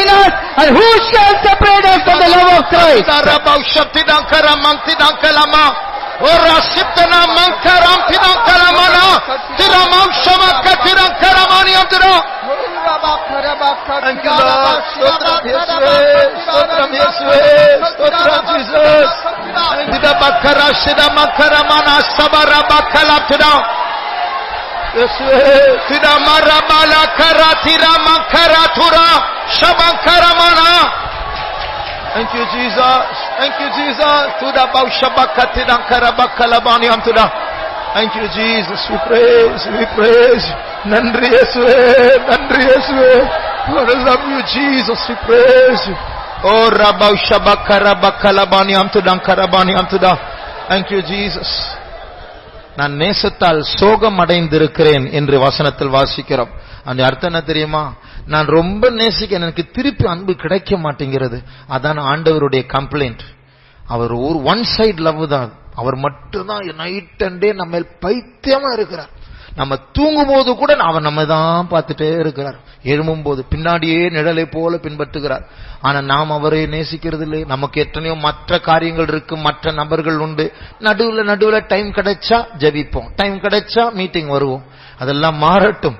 in us. And who shall separate us from the love of Christ? Ora siptana mankaram tidankalamana tiramam shamaka tidankaramani amtira. Thank you Lord. Stotram Yesue, Stotram Jesus. Tida bakara shida makaramana sabara bakalap tida. Yesue, tida marabala kara tira makara tura shabankaramana. Thank you Jesus. Thank you Jesus. Tuda baushabakati dankarabakkalabani amtuda. Thank you Jesus. We praise. We praise. Nandri Yesue. Nandri Yesue. Lord, I love you Jesus. We praise. Oh rabaushabakkarabakkalabani amtuda dankarabani amtuda. Thank you Jesus. நான் நேசத்தால் சோகம் அடைந்திருக்கிறேன் என்று வசனத்தில் வாசிக்கிறோம். அந்த அர்த்தம் என்ன தெரியுமா? நான் ரொம்ப நேசிக்க எனக்கு திருப்பி அன்பு கிடைக்க மாட்டேங்கிறது. அதான் ஆண்டவருடைய கம்ப்ளைண்ட். அவர் ஒரு ஒன் சைடு லவ் தான். அவர் மட்டும்தான் நைட் அண்ட் டே நம்ம பைத்தியமா இருக்கிறார். நம்ம தூங்கும் போது கூட அவர் நம்ம தான் பார்த்துட்டே இருக்கிறார். எழும்பும் போது பின்னாடியே நிழலை போல பின்பற்றுகிறார். ஆனா நாம் அவரை நேசிக்கிறது இல்லை. நமக்கு எத்தனையோ மற்ற காரியங்கள் இருக்கு, மற்ற நபர்கள் உண்டு. நடுவுல டைம் கிடைச்சா ஜெபிப்போம், டைம் கிடைச்சா மீட்டிங் வருவோம். அதெல்லாம் மாறட்டும்.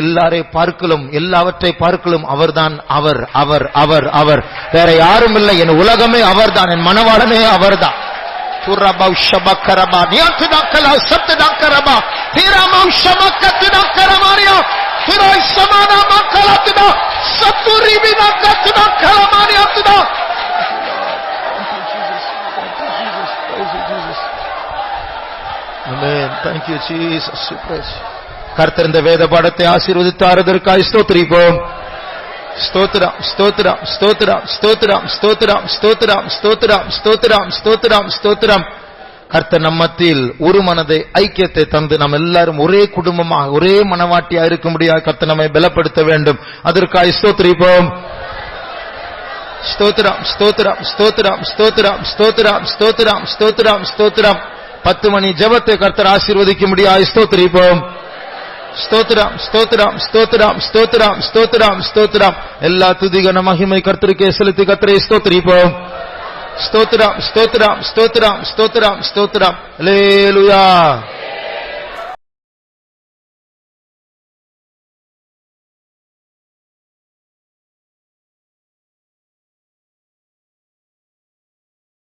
எல்லாரை பார்க்கலும் எல்லாவற்றை பார்க்கலும் அவர்தான். அவர் அவர் அவர் அவர் வேற யாரும் இல்லை. என் உலகமே அவர்தான், என் மனவாளனே அவர்தான். Turabau shabakaraba niantidakala saptidakaraba tiramau shamakatidakaramania tirai samana makalatida saturibinakatidakaramaniatida. Amen. Thank you Jesus. கர்த்தர் இந்த வேத பாடத்தை ஆசீர்வதித்தாரதற்காய் ஸ்தோத்திரிப்போம். ஸ்தோத்திரம் ஸ்தோத்திரம் ஸ்தோத்திரம் ஸ்தோத்திரம் ஸ்தோத்திரம் ஸ்தோத்திரம் ஸ்தோத்திரம் ஸ்தோத்திரம் ஸ்தோத்திரம் ஸ்தோத்திரம். கர்த்தர் நம் மத்தியில் ஒரு மனதை ஐக்கியத்தை தந்து நாம் எல்லாரும் ஒரே குடும்பமாக ஒரே மனவாட்டியா இருக்கும்படியாக கர்த்தர் நம்மை பலப்படுத்த வேண்டும். அதற்காய் ஸ்தோத்திரிப்போம். ஸ்தோத்திரம் ஸ்தோத்திரம் ஸ்தோத்திரம் ஸ்தோத்திரம் ஸ்தோத்திரம் ஸ்தோத்திரம் ஸ்தோத்திரம் ஸ்தோத்திரம். 10 மணி ஜெபத்தை கர்த்தர் ஆசீர்வதிக்கும்படியாக ஸ்தோத்திரிப்போம். ஸ்தோத்திரம் ஸ்தோத்திரம் ஸ்தோத்திரம் ஸ்தோத்திரம் ஸ்தோத்திரம் ஸ்தோத்திரம். எல்லா துதிகன மகிமை கர்த்தருக்கே செலுத்தி கர்த்தரை ஸ்தோத்திரிப்போம். ஸ்தோத்திரம் ஸ்தோத்திரம் ஸ்தோத்திரம் ஸ்தோத்திரம் ஸ்தோத்திரம். அல்லேலூயா.